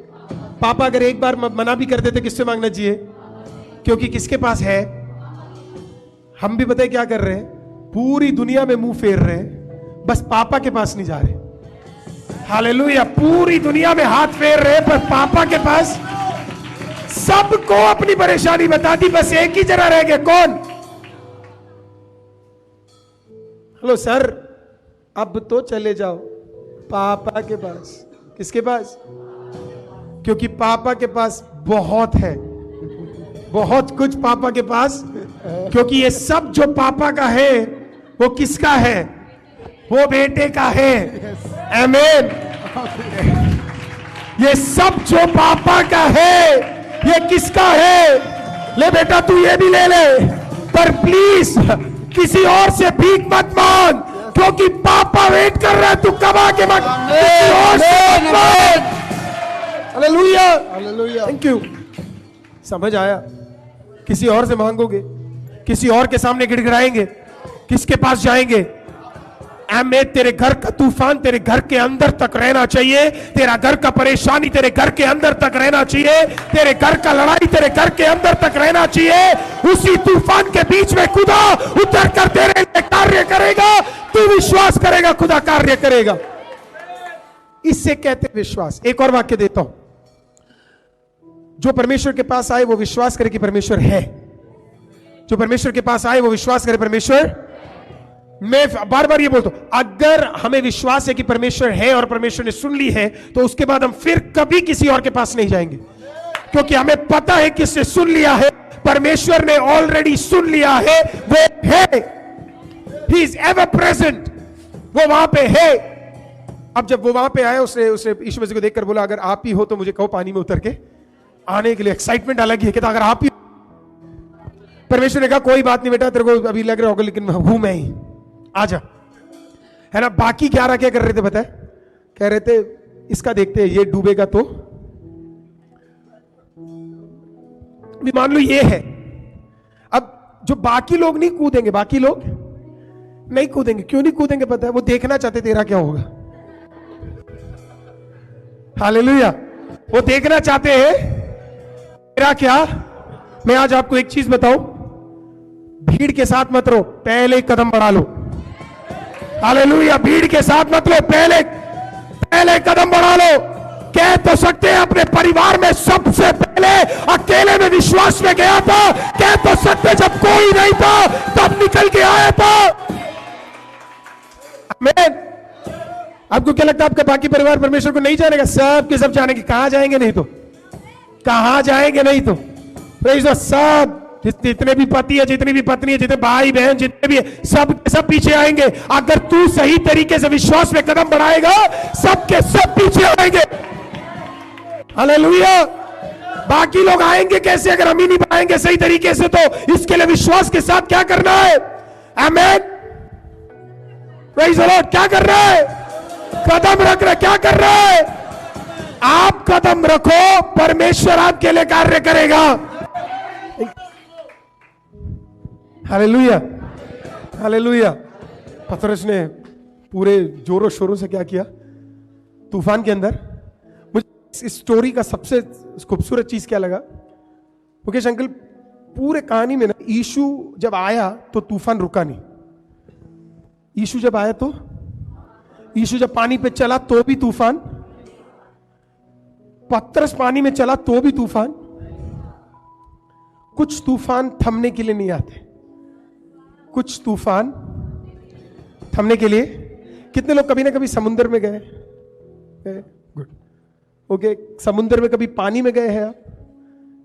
पापा अगर एक बार मना भी कर देते, किससे मांगना चाहिए? क्योंकि किसके पास है? हम भी बताए क्या कर रहे हैं, पूरी दुनिया में मुंह फेर रहे हैं, बस पापा के पास नहीं जा रहे। हालेलुया। पूरी दुनिया में हाथ फेर रहे हैं, पर पापा के पास। सबको अपनी परेशानी बता दी, बस एक ही जगह रह गए, कौन? बोलो सर अब तो चले जाओ पापा के पास। किसके पास? क्योंकि पापा के पास बहुत है, बहुत कुछ पापा के पास। क्योंकि ये सब जो पापा का है वो किसका है? वो बेटे का है। आमीन। ये सब जो पापा का है ये किसका है? ले बेटा तू ये भी ले ले, पर प्लीज किसी और से भीख मत मांग, क्योंकि पापा वेट कर रहा है, तू कमा के मांग। किसी और से मत मांग। Hallelujah, hallelujah, thank you. समझ आया? किसी और से मांगोगे, किसी और के सामने गिड़गिड़ाएंगे, किसके पास जाएंगे? आमीन। तेरे घर का तूफान तेरे घर के अंदर तक रहना चाहिए, तेरा घर का परेशानी तेरे घर के अंदर तक रहना चाहिए, तेरे घर का लड़ाई तेरे घर के अंदर तक रहना चाहिए। उसी तूफान के बीच में खुदा उतर कर तेरे लिए कार्य करेगा। तू विश्वास करेगा, खुदा कार्य करेगा। इससे कहते विश्वास। एक और वाक्य देता हूं, जो परमेश्वर के पास आए वो विश्वास करे कि परमेश्वर है। जो परमेश्वर के पास आए वो विश्वास करे परमेश्वर। मैं बार बार ये बोलता हूं, अगर हमें विश्वास है कि परमेश्वर है और परमेश्वर ने सुन ली है, तो उसके बाद हम फिर कभी किसी और के पास नहीं जाएंगे, क्योंकि हमें पता है किसने सुन लिया है। परमेश्वर ने ऑलरेडी सुन लिया है, वो है। ही इज एवर प्रेजेंट, वो वहां पे है। अब जब वो वहां पे आया, उसने यीशु मसीह को देखकर बोला, अगर आप ही हो तो मुझे कहो पानी में उतर के आने के लिए। एक्साइटमेंट अलग ही है, कहता अगर आप ही। परमेश्वर ने कहा कोई बात नहीं बेटा, तेरे को अभी लग रहा होगा, लेकिन हूं मैं ही, आजा। है ना? बाकी 11 क्या कर रहे थे पता है? कह रहे थे इसका देखते हैं, ये डूबेगा तो भी मान लो ये है। अब जो बाकी लोग नहीं कूदेंगे, बाकी लोग नहीं कूदेंगे। क्यों नहीं कूदेंगे पता है? वो देखना चाहते तेरा क्या होगा। हालेलुया। वो देखना चाहते हैं तेरा क्या। मैं आज आपको एक चीज बताऊं, भीड़ के साथ मत रहो, पहले कदम बढ़ा लो। हालेलुया। भीड़ के साथ मत लो, पहले कदम बढ़ा लो। कह तो सकते हैं अपने परिवार में सबसे पहले अकेले में विश्वास में गया था, कह तो सकते जब कोई नहीं था तब निकल के आया था। आमीन। आपको क्या लगता है आपका बाकी परिवार परमेश्वर को नहीं जानेगा? सब के सब जानेंगे। कहां जाएंगे नहीं तो? कहां जाएंगे नहीं तो? प्रेज़ द सब, जितने भी पति है, जितनी भी पत्नी है, जितने भाई बहन जितने भी है, सब पीछे आएंगे। अगर तू सही तरीके से विश्वास में कदम बढ़ाएगा, सब के सब पीछे आएंगे। हालेलुया। बाकी लोग आएंगे कैसे अगर हम ही नहीं बढ़ाएंगे सही तरीके से? तो इसके लिए विश्वास के साथ क्या करना है? आमीन। Praise the Lord. क्या कर रहा है? कदम रख रहा है। क्या कर रहा है? आप कदम रखो, परमेश्वर आपके लिए कार्य करेगा। Hallelujah, hallelujah. पतरस ने पूरे जोरों शोरों से क्या किया तूफान के अंदर। मुझे इस स्टोरी का सबसे खूबसूरत चीज क्या लगा, मुकेश अंकल, पूरे कहानी में ना, यीशु जब आया तो तूफान रुका नहीं। यीशु जब आया तो, यीशु जब पानी पे चला तो भी तूफान, पतरस पानी में चला तो भी तूफान। कुछ तूफान थमने के लिए नहीं आते, कुछ तूफान थमने के लिए। कितने लोग कभी ना कभी समुद्र में गए? Good, okay. समुद्र में कभी पानी में गए हैं आप?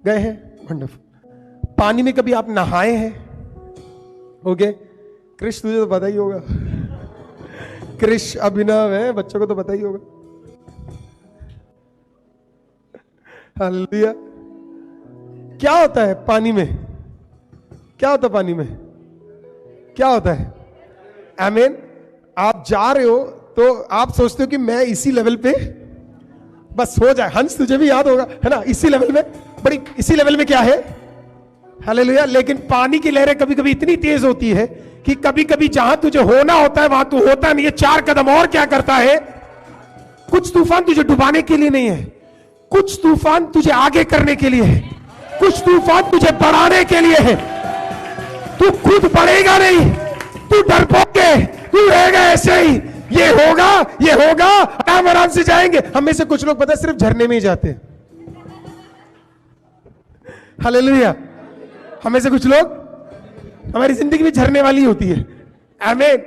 गए हैं? वंडरफुल। पानी में कभी आप नहाए हैं? ओके। कृष तुझे तो पता ही होगा, कृष अभिनव है, बच्चों को तो पता ही होगा। हालेलुया। क्या होता है पानी में? क्या होता है पानी में? क्या होता है? आमीन। आप जा रहे हो तो आप सोचते हो कि मैं इसी लेवल पे बस हो जाए। हंस तुझे भी याद होगा, है ना? इसी लेवल में, बड़ी इसी लेवल में क्या है? हालेलुया। लेकिन पानी की लहरें कभी कभी इतनी तेज होती है कि कभी कभी जहां तुझे होना होता है वहां तू होता नहीं है। 4 कदम और क्या करता है? कुछ तूफान तुझे डुबाने के लिए नहीं है, कुछ तूफान तुझे आगे करने के लिए है, कुछ तूफान तुझे बढ़ाने के लिए है। तू खुद बढ़ेगा नहीं, तू डरपोके, तू रहेगा ऐसे ही। ये होगा, ये होगा, आराम से जाएंगे। हम में से कुछ लोग पता है सिर्फ झरने में ही जाते हैं। हालेलुया। हमें से कुछ लोग, हमारी जिंदगी भी झरने वाली होती है। आमीन।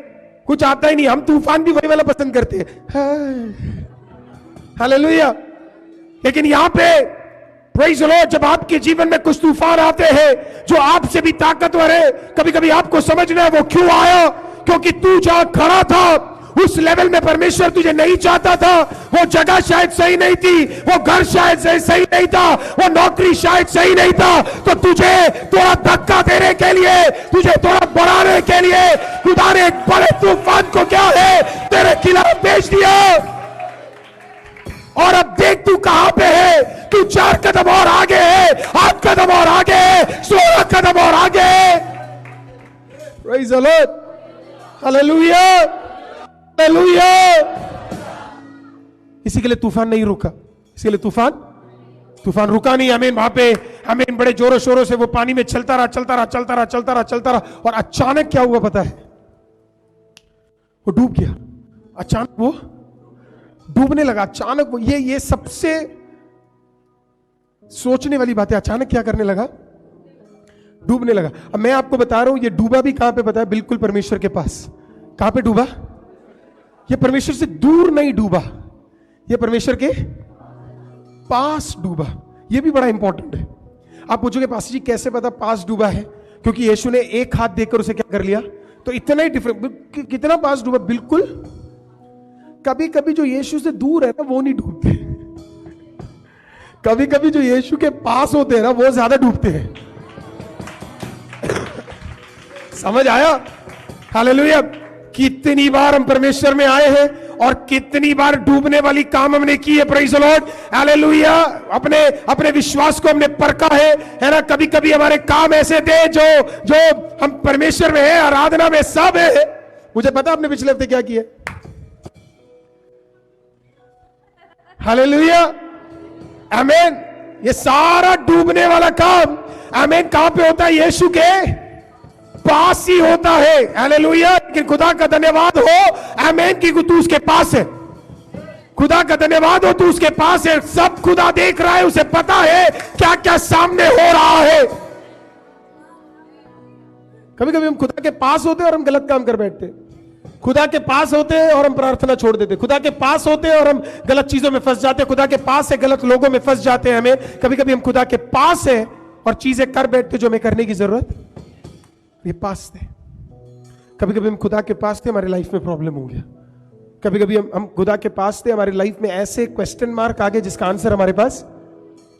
कुछ आता ही नहीं, हम तूफान भी वही वाला पसंद करते हैं। हालेलुया। लेकिन यहां पे प्रेज़ द लॉर्ड, जब आपके जीवन में कुछ तूफान आते हैं जो आपसे भी ताकतवर है, कभी कभी आपको समझना है वो क्यों आया, क्योंकि तू जहां खड़ा था उस लेवल में परमेश्वर तुझे नहीं चाहता था। वो जगह शायद सही नहीं थी, वो घर शायद सही नहीं था, वो नौकरी शायद सही नहीं था, तो तुझे थोड़ा धक्का देने के लिए, तुझे थोड़ा बढ़ाने के लिए खुदा ने एक बड़े तूफान को क्या है तेरे खिलाफ भेज दिया। और अब देख तू कहां पे है, तू 4 कदम और आगे है, 8 कदम और आगे है, 16 कदम और आगे है। Praise the lord, hallelujah, hallelujah. इसी के लिए तूफान नहीं रुका, इसी के लिए तूफान रुका नहीं। आमीन। वहां पे आमीन बड़े जोरों शोरों से वो पानी में चलता रहा। और अचानक क्या हुआ पता है, वो डूब गया। अचानक वो डूबने लगा। अचानक वो ये सबसे सोचने वाली बात है। अचानक क्या करने लगा, डूबने लगा। अब मैं आपको बता रहा हूं, ये डूबा भी कहां पे पता है, बिल्कुल परमेश्वर के पास। कहां पे डूबा, ये परमेश्वर से दूर नहीं डूबा, ये परमेश्वर के पास डूबा। ये भी बड़ा इंपॉर्टेंट है। आप पूछोगे पास्टर जी कैसे पता पास डूबा है, क्योंकि यीशु ने एक हाथ देकर उसे क्या कर लिया, तो इतना ही डिफरेंट। कितना पास डूबा, बिल्कुल। कभी कभी जो यीशु से दूर है ना वो नहीं डूबते, कभी कभी जो यीशु के पास होते हैं ना वो ज्यादा डूबते हैं। समझ आया? हालेलुया। कितनी बार हम परमेश्वर में आए हैं और कितनी बार डूबने वाली काम हमने की है। Praise the lord, hallelujah. अपने विश्वास को हमने परखा है ना। कभी कभी हमारे काम ऐसे थे जो हम परमेश्वर में है, आराधना में सब है। मुझे पता आपने पिछले हफ्ते क्या किया। हालेलुया, आमीन। ये सारा डूबने वाला काम आमीन कहां पे होता है, यीशु के पास ही होता है। हालेलुया। लेकिन खुदा का धन्यवाद हो आमीन कि तू उसके पास है। खुदा का धन्यवाद हो तू उसके पास है। सब खुदा देख रहा है, उसे पता है क्या क्या सामने हो रहा है। कभी कभी हम खुदा के पास होते हैं और हम गलत काम कर बैठते हैं। खुदा के पास होते हैं और हम प्रार्थना छोड़ देते। खुदा के पास होते हैं और हम गलत चीजों में फंस जाते हैं। खुदा के पास है, गलत लोगों में फंस जाते हैं। हमें कभी कभी हम खुदा के पास है और चीजें कर बैठते जो हमें करने की जरूरत ये पास थे। कभी कभी हम खुदा के पास थे, हमारी लाइफ में प्रॉब्लम हो गया। कभी कभी हम खुदा के पास थे, हमारी लाइफ में ऐसे क्वेश्चन मार्क आ गए जिसका आंसर हमारे पास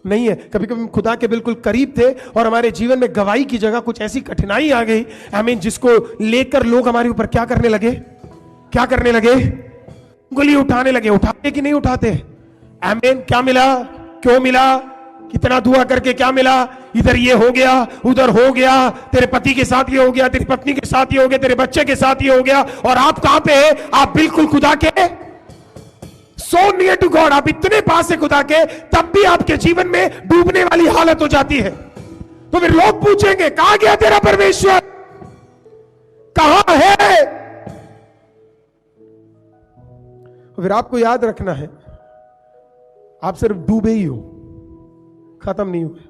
नहीं है। कभी कभी हम खुदा के बिल्कुल करीब थे और हमारे जीवन में गवाही की जगह कुछ ऐसी कठिनाई आ गई आमीन, जिसको लेकर लोग हमारे ऊपर क्या करने लगे, उंगली उठाने लगे। उठाते कि नहीं उठाते? आमीन। क्या मिला, क्यों मिला, कितना दुआ करके क्या मिला, इधर ये हो गया, उधर हो गया, तेरे पति के साथ ये हो गया, तेरी पत्नी के साथ ये हो गया, तेरे बच्चे के साथ ये हो गया, और आप कहां पे हैं? आप बिल्कुल खुदा के सो नियर टू गॉड, आप इतने पास है खुदा के, तब भी आपके जीवन में डूबने वाली हालत हो जाती है। तो फिर लोग पूछेंगे कहां गया तेरा परमेश्वर, कहां है? फिर आपको याद रखना है आप सिर्फ डूबे ही हो, खत्म नहीं हुए।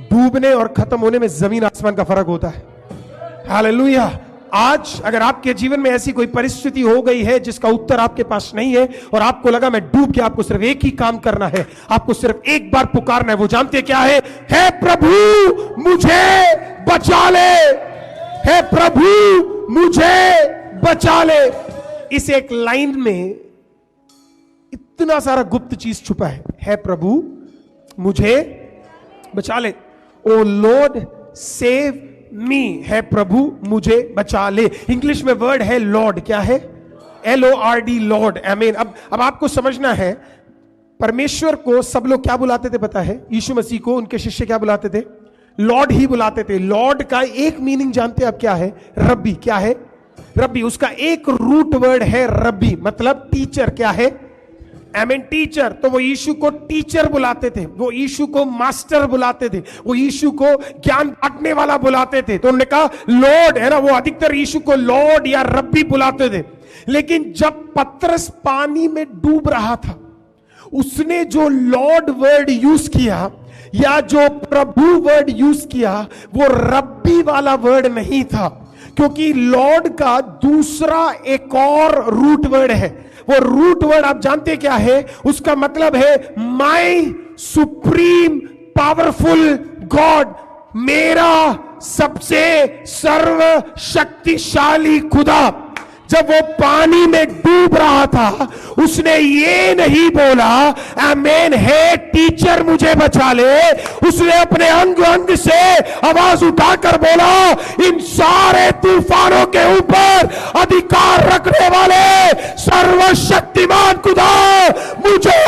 डूबने और खत्म होने में जमीन आसमान का फर्क होता है। हालेलुया। आज अगर आपके जीवन में ऐसी कोई परिस्थिति हो गई है जिसका उत्तर आपके पास नहीं है और आपको लगा मैं डूब गया, आपको सिर्फ एक ही काम करना है, आपको सिर्फ एक बार पुकारना है। वो जानते क्या है? हे प्रभु मुझे बचा ले, हे प्रभु मुझे बचा ले। इस एक लाइन में इतना सारा गुप्त चीज छुपा है। हे प्रभु मुझे बचा ले, ओ लॉर्ड सेव मी, है प्रभु मुझे बचा ले। इंग्लिश में वर्ड है लॉर्ड, क्या है? LORD, Lord. आमीन। अब आपको समझना है, परमेश्वर को सब लोग क्या बुलाते थे पता है? यीशु मसीह को उनके शिष्य क्या बुलाते थे? लॉर्ड ही बुलाते थे। लॉर्ड का एक मीनिंग जानते हैं आप क्या है? रब्बी। क्या है? रब्बी। उसका एक रूट वर्ड है रब्बी, मतलब टीचर। क्या है? आमीन, टीचर। तो वो यीशु को टीचर बुलाते थे, वो यीशु को मास्टर बुलाते थे, वो यीशु को ज्ञान बांटने वाला बुलाते थे। तो उन्होंने कहा लॉर्ड, है ना, वो अधिकतर यीशु को लॉर्ड या रब्बी बुलाते थे। लेकिन जब पतरस पानी में डूब रहा था, उसने जो लॉर्ड वर्ड यूज किया या जो प्रभु वर्ड यूज किया, वो रब्बी वाला वर्ड नहीं था, क्योंकि लॉर्ड का दूसरा एक और रूट वर्ड है। वो रूट वर्ड आप जानते क्या है? उसका मतलब है माई सुप्रीम पावरफुल गॉड, मेरा सबसे सर्वशक्तिशाली खुदा। जब वो पानी में डूब रहा था, उसने ये नहीं बोला आमेन हे टीचर मुझे बचा ले। उसने अपने अंग अंग से आवाज उठाकर बोला, इन सारे तूफानों के ऊपर अधिकार रखने वाले सर्वशक्तिमान खुदा, मुझे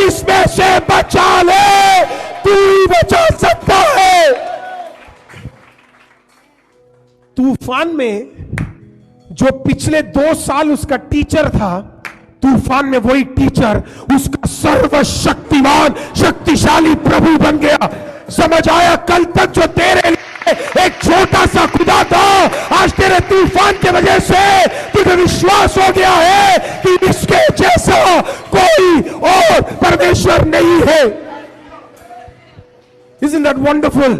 इसमें से बचा ले, तू ही बचा सकता है। तूफान में जो पिछले 2 साल उसका टीचर था, तूफान में वही टीचर उसका सर्वशक्तिमान शक्तिशाली प्रभु बन गया। समझ आया? कल तक जो तेरे लिए एक छोटा सा खुदा था, आज तेरे तूफान की वजह से तुझे विश्वास हो गया है कि इसके जैसा कोई और परमेश्वर नहीं है। Isn't that wonderful?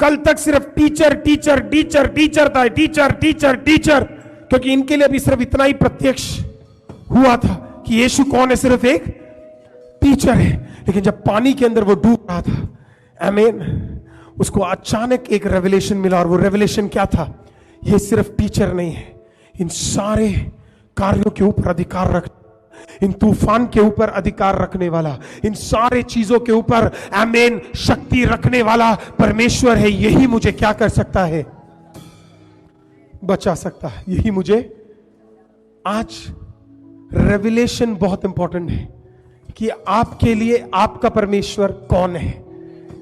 कल तक सिर्फ टीचर टीचर टीचर टीचर था, टीचर टीचर टीचर, क्योंकि इनके लिए अभी सिर्फ इतना ही प्रत्यक्ष हुआ था कि यीशु कौन है, सिर्फ एक टीचर है। लेकिन जब पानी के अंदर वो डूब रहा था, आमीन, उसको अचानक एक रेवलेशन मिला। और वो रेवलेशन क्या था? ये सिर्फ टीचर नहीं है, इन सारे कार्यों के ऊपर अधिकार रख, इन तूफान के ऊपर अधिकार रखने वाला, इन सारे चीजों के ऊपर आमीन शक्ति रखने वाला परमेश्वर है। यही मुझे क्या कर सकता है? बचा सकता है। यही मुझे आज रेवलेशन बहुत इंपॉर्टेंट है कि आपके लिए आपका परमेश्वर कौन है।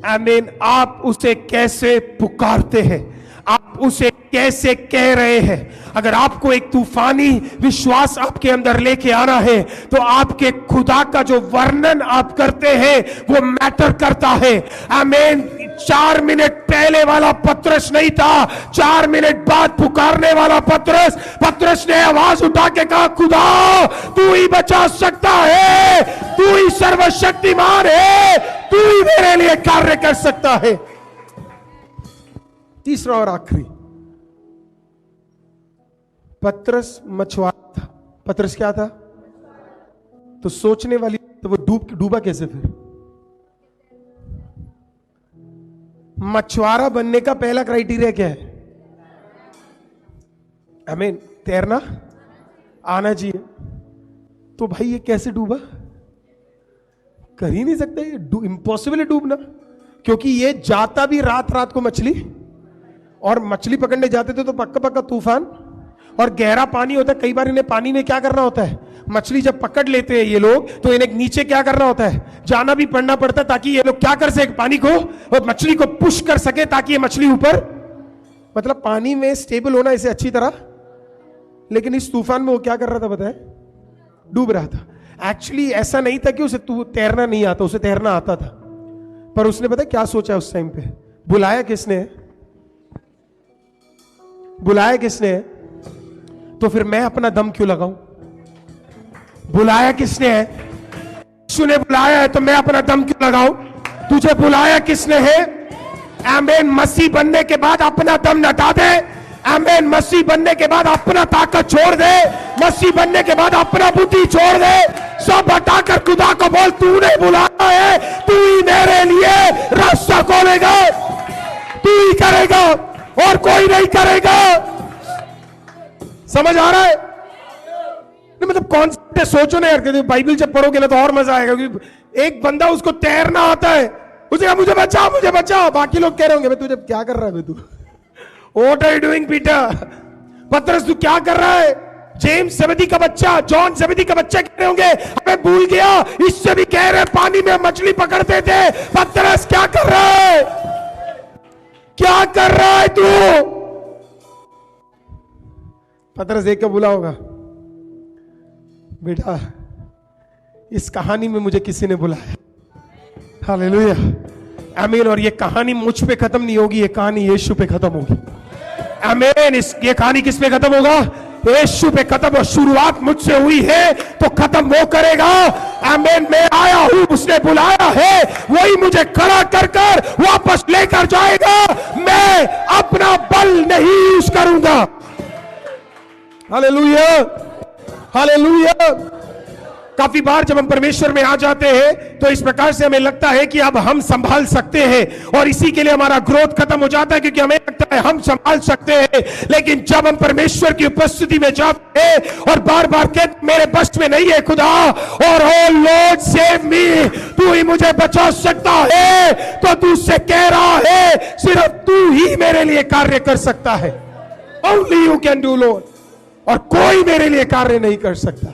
आमीन। आप उसे कैसे पुकारते हैं, आप उसे कैसे कह रहे हैं। अगर आपको एक तूफानी विश्वास आपके अंदर लेके आना है, तो आपके खुदा का जो वर्णन आप करते हैं वो मैटर करता है। आमीन। 4 मिनट पहले वाला पतरस नहीं था, 4 मिनट बाद पुकारने वाला पतरस। पतरस ने आवाज उठा के कहा, खुदा तू ही बचा सकता है, तू ही सर्वशक्तिमान है, तू ही मेरे लिए कार्य कर सकता है। तीसरा और आखिरी, पतरस मछुआरा था। पतरस क्या था? तो सोचने वाली, तो वो डूबा कैसे फिर? मछुआरा बनने का पहला क्राइटेरिया क्या है? आमीन, तैरना आना चाहिए। तो भाई ये कैसे डूबा? कर ही नहीं सकते, इम्पॉसिबल है डूबना, क्योंकि ये जाता भी रात रात को मछली, और मछली पकड़ने जाते थे तो पक्का पक्का तूफान और गहरा पानी होता है। कई बार इन्हें पानी में क्या करना होता है, मछली जब पकड़ लेते हैं ये लोग, तो इन्हें नीचे क्या करना होता है, जाना भी पड़ना पड़ता है, ताकि ये लोग क्या कर सके, पानी को और मछली को पुश कर सके, ताकि ये मछली ऊपर, मतलब पानी में स्टेबल होना इसे अच्छी तरह। लेकिन इस तूफान में वो क्या कर रहा था पता है? डूब रहा था। एक्चुअली ऐसा नहीं था कि उसे तैरना नहीं आता, उसे तैरना आता था। पर उसने पता क्या सोचा उस टाइम पे? बुलाया किसने? बुलाया किसने? तो फिर मैं अपना दम क्यों लगाऊं? बुलाया किसने है? यीशु ने बुलाया है, तो मैं अपना दम क्यों लगाऊं? तुझे बुलाया किसने है? आमीन। मसीह बनने के बाद अपना दम नटा दे। आमीन। मसीह बनने के बाद अपना ताकत छोड़ दे। मसीह बनने के बाद अपना बुद्धि छोड़ दे। सब हटाकर खुदा को बोल, तूने बुलाया है, तू ही मेरे लिए रास्ता खोलेगा, तू ही करेगा और कोई नहीं करेगा। समझ आ रहा है? नहीं, मतलब कॉन्सेप्ट सोचो ना यार, बाइबल जब पढ़ोगे ना तो और मजा आएगा। क्योंकि एक बंदा उसको तैरना आता है, उसे मुझे बचाओ मुझे बचाओ, बाकी लोग कह रहे होंगे तुझे क्या कर रहा है तू? What are you doing Peter? पतरस तू क्या कर रहा है? जेम्स ज़ेबेदी का बच्चा, जॉन ज़ेबेदी का बच्चा कह रहे होंगे हमें भूल गया, इससे भी कह रहे पानी में मछली पकड़ते थे। पतरस क्या कर रहा है? क्या कर रहा है तू? पतरस देख के बोला होगा, बेटा इस कहानी में मुझे किसी ने बुलाया। हालेलुया, आमीन। और ये कहानी मुझ पे खत्म नहीं होगी, ये कहानी यीशु पे खत्म होगी। आमीन। ये कहानी किस पे खत्म होगा? यीशु पे खत्म, और शुरुआत मुझसे हुई है तो खत्म वो करेगा। आमीन। मैं आया हूं, उसने बुलाया है, वही मुझे खड़ा कर कर वापस लेकर जाएगा। मैं अपना बल नहीं यूज करूंगा। Hallelujah, hallelujah. काफी बार जब हम परमेश्वर में आ जाते हैं तो इस प्रकार से हमें लगता है कि अब हम संभाल सकते हैं, और इसी के लिए हमारा ग्रोथ खत्म हो जाता है, क्योंकि हमें लगता है हम संभाल सकते हैं। लेकिन जब हम परमेश्वर की उपस्थिति में जाते हैं और बार बार कहते मेरे बस में नहीं है खुदा, और ओ लॉर्ड सेव मी, तू ही मुझे बचा सकता है, तो तू उससे कह रहा है सिर्फ तू ही मेरे लिए कार्य कर सकता है। Only you can do Lord, और कोई मेरे लिए कार्य नहीं कर सकता।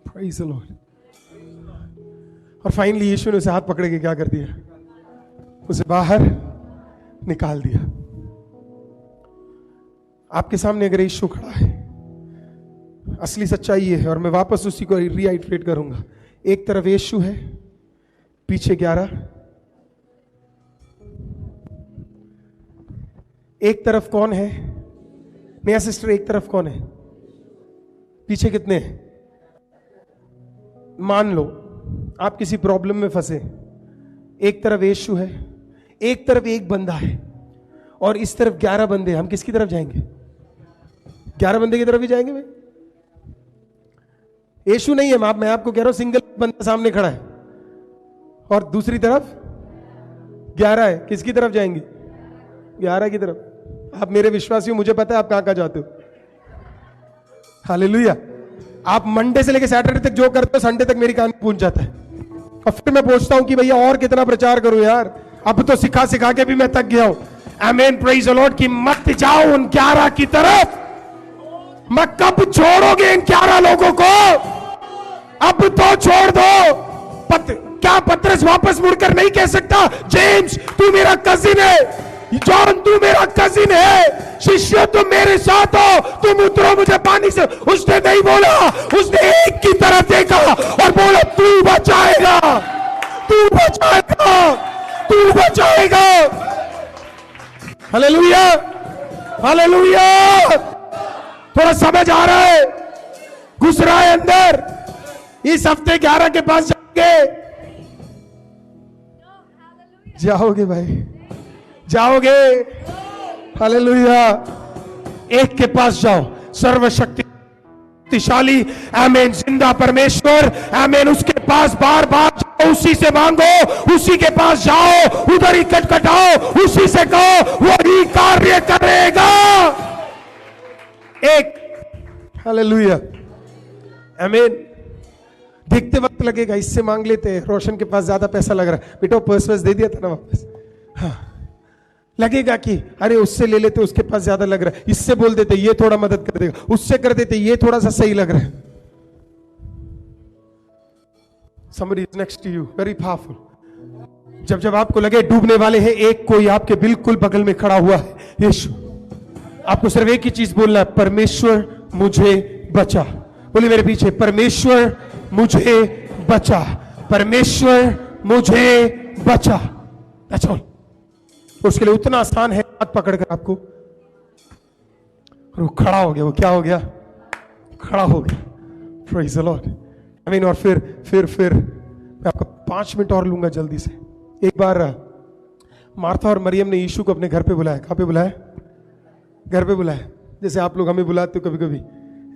Praise the Lord. और फाइनली यीशु ने उसे हाथ पकड़ के क्या कर दिया? उसे बाहर निकाल दिया। आपके सामने अगर यीशु खड़ा है, असली सच्चाई ये है, और मैं वापस उसी को रीआइटरेट करूंगा। एक तरफ यीशु है, पीछे 11, एक तरफ कौन है? नया सिस्टर, एक तरफ कौन है? पीछे कितने हैं? मान लो आप किसी प्रॉब्लम में फंसे, एक तरफ यीशु है, एक तरफ एक बंदा है, और इस तरफ 11 बंदे। हम किसकी तरफ जाएंगे? 11 बंदे की तरफ ही जाएंगे। यीशु नहीं है, मैं आपको कह रहा हूं, सिंगल बंदा सामने खड़ा है और दूसरी तरफ 11 है। किसकी तरफ जाएंगे? 11 की तरफ। आप मेरे विश्वासी हो, मुझे पता है आप कहां कहां जाते हो। हालेलुया। आप मंडे से लेकर सैटरडे तक जो करते हो, संडे तक मेरी कहानी पहुंच जाता है, और फिर मैं पूछता हूं कि भैया और कितना प्रचार करूं यार, अब तो सिखा सिखा के भी मैं थक गया हूं। आमीन, प्रेज द लॉर्ड। कि मत जाओ उन 11 की तरफ। मैं कब छोड़ोगे इन 11 लोगों को? अब तो छोड़ दो। क्या पतरस वापस मुड़कर नहीं कह सकता, जेम्स तू मेरा कजिन है, जॉन तू मेरा कजिन है, शिष्य तुम मेरे साथ हो, तुम उतरो मुझे पानी से? उसने नहीं बोला, उसने एक की तरफ देखा और बोला तू बचाएगा, तू बचाएगा, तू बचाएगा। Hallelujah, hallelujah. थोड़ा समझ आ रहा है, घुस रहा है अंदर। इस हफ्ते 11 के पास जाओगे, जाओगे भाई, जाओगे। हालेलुया। एक के पास जाओ, सर्वशक्तिशाली, आमीन, जिंदा परमेश्वर, आमीन, उसके पास बार बार जाओ, उसी से मांगो, उसी के पास जाओ, उधर ही खटखटाओ, उसी से कहो, वही कार्य करेगा। एक, हालेलुया, आमीन। देखते वक्त लगेगा, इससे मांग लेते हैं, रोशन के पास ज्यादा पैसा लग रहा है, बेटा पर्स दे दिया था ना वापस। हाँ, लगेगा कि अरे उससे ले लेते, उसके पास ज्यादा लग रहा है, इससे बोल देते ये थोड़ा मदद कर देगा, उससे कर देते ये थोड़ा सा सही लग रहा है। Somebody is next to you, very powerful. जब जब आपको लगे डूबने वाले हैं, एक कोई आपके बिल्कुल बगल में खड़ा हुआ है, यीशु। आपको सिर्फ एक ही चीज बोलना है, परमेश्वर मुझे बचा। बोलिए मेरे पीछे, परमेश्वर मुझे बचा, परमेश्वर मुझे बचा। That's all. उसके लिए उतना आसान है, हाथ पकड़कर आपको, और वो खड़ा हो गया। वो क्या हो गया? खड़ा हो गया। Praise the Lord. I mean, और फिर मैं आपको 5 मिनट और लूंगा जल्दी से। एक बार मार्था और मरियम ने यीशु को अपने घर पे बुलाया। कहां पे बुलाया? घर पे बुलाया, जैसे आप लोग हमें बुलाते हो कभी कभी।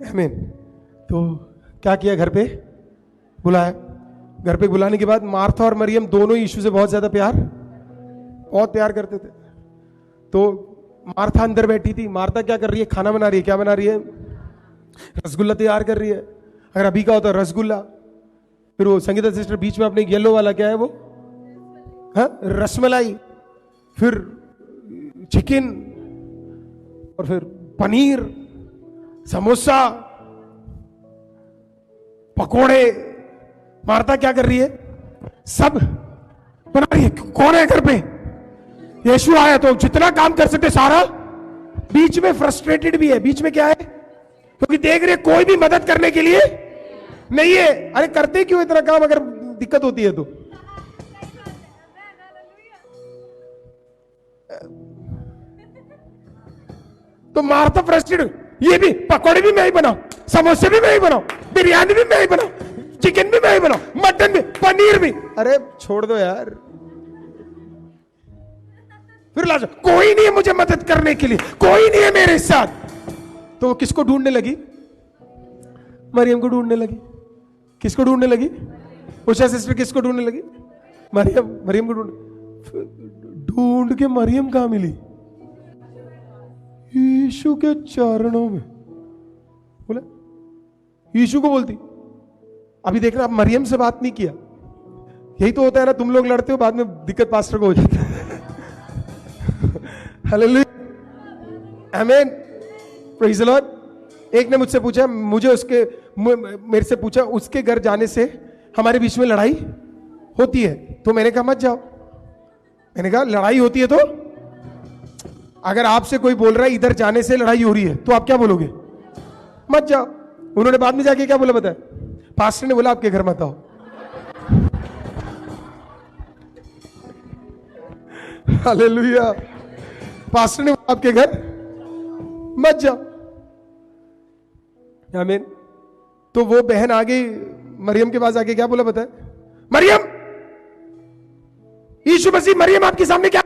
आमीन। तो क्या किया? घर पे बुलाया। घर पे बुलाने के बाद मार्था और मरियम दोनों यीशु से बहुत प्यार करते थे। तो मार्था अंदर बैठी थी। मार्था क्या कर रही है? खाना बना रही है। क्या बना रही है? रसगुल्ला तैयार कर रही है। अगर अभी का होता है रसगुल्ला, फिर वो संगीता सिस्टर बीच में अपने येलो वाला क्या है वो, हाँ, रसमलाई, फिर चिकन, और फिर पनीर, समोसा, पकोड़े। मार्था क्या कर रही है? सब बना रही है। कौन है घर पे? यीशु आया तो जितना काम कर सकते सारा। बीच में फ्रस्ट्रेटेड भी है। बीच में क्या है? क्योंकि देख रहे कोई भी मदद करने के लिए नहीं है। अरे करते क्यों इतना काम अगर दिक्कत होती है तो? तो मार्था फ्रस्ट्रेटेड, ये भी पकौड़े भी मैं ही बनाऊं, समोसे भी मैं ही बनाऊं, बिरयानी भी मैं ही बनाऊं, चिकन भी मैं ही बनाऊं, मटन भी, पनीर भी। अरे छोड़ दो यार। फिर लाजो कोई नहीं है मुझे मदद करने के लिए, कोई नहीं है मेरे साथ। तो वो किसको ढूंढने लगी? मरियम को ढूंढने लगी। किसको ढूंढने लगी? उषा सिस्टर किसको ढूंढने लगी? मरियम को ढूंढ के मरियम कहां मिली? यीशु के चरणों में। बोला यीशु को बोलती। अभी देखना, आप मरियम से बात नहीं किया। यही तो होता है ना, तुम लोग लड़ते हो, बाद में दिक्कत पास्टर को हो जाती है। हालेलुया, आमीन, प्रेज़ द लॉर्ड। एक ने मुझसे पूछा, मेरे से पूछा, उसके घर जाने से हमारे बीच में लड़ाई होती है? तो मैंने कहा मत जाओ। मैंने कहा लड़ाई होती है तो अगर आपसे कोई बोल रहा है इधर जाने से लड़ाई हो रही है, तो आप क्या बोलोगे? मत जाओ। उन्होंने बाद में जाके क्या बोला बताया? पास्टर ने बोला आपके घर मत आओ। हालेलुया, पास्टर ने बोला आपके घर मत जाओ। आमीन। तो वो बहन आ गई मरियम के पास, आके क्या बोला बताया? मरियम, यीशु मसीह मरियम आपके सामने क्या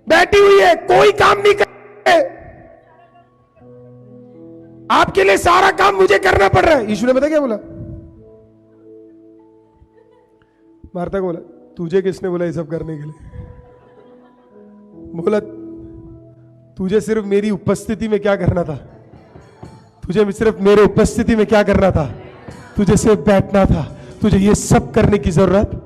बैठी हुई है, कोई काम नहीं कर रहे, आपके लिए सारा काम मुझे करना पड़ रहा है। यीशु ने पता क्या बोला? मार्था को बोला तुझे किसने बोला ये सब करने के लिए? बोला तुझे सिर्फ मेरी उपस्थिति में क्या करना था? तुझे सिर्फ मेरे उपस्थिति में क्या करना था? तुझे सिर्फ बैठना था, तुझे ये सब करने की जरूरत।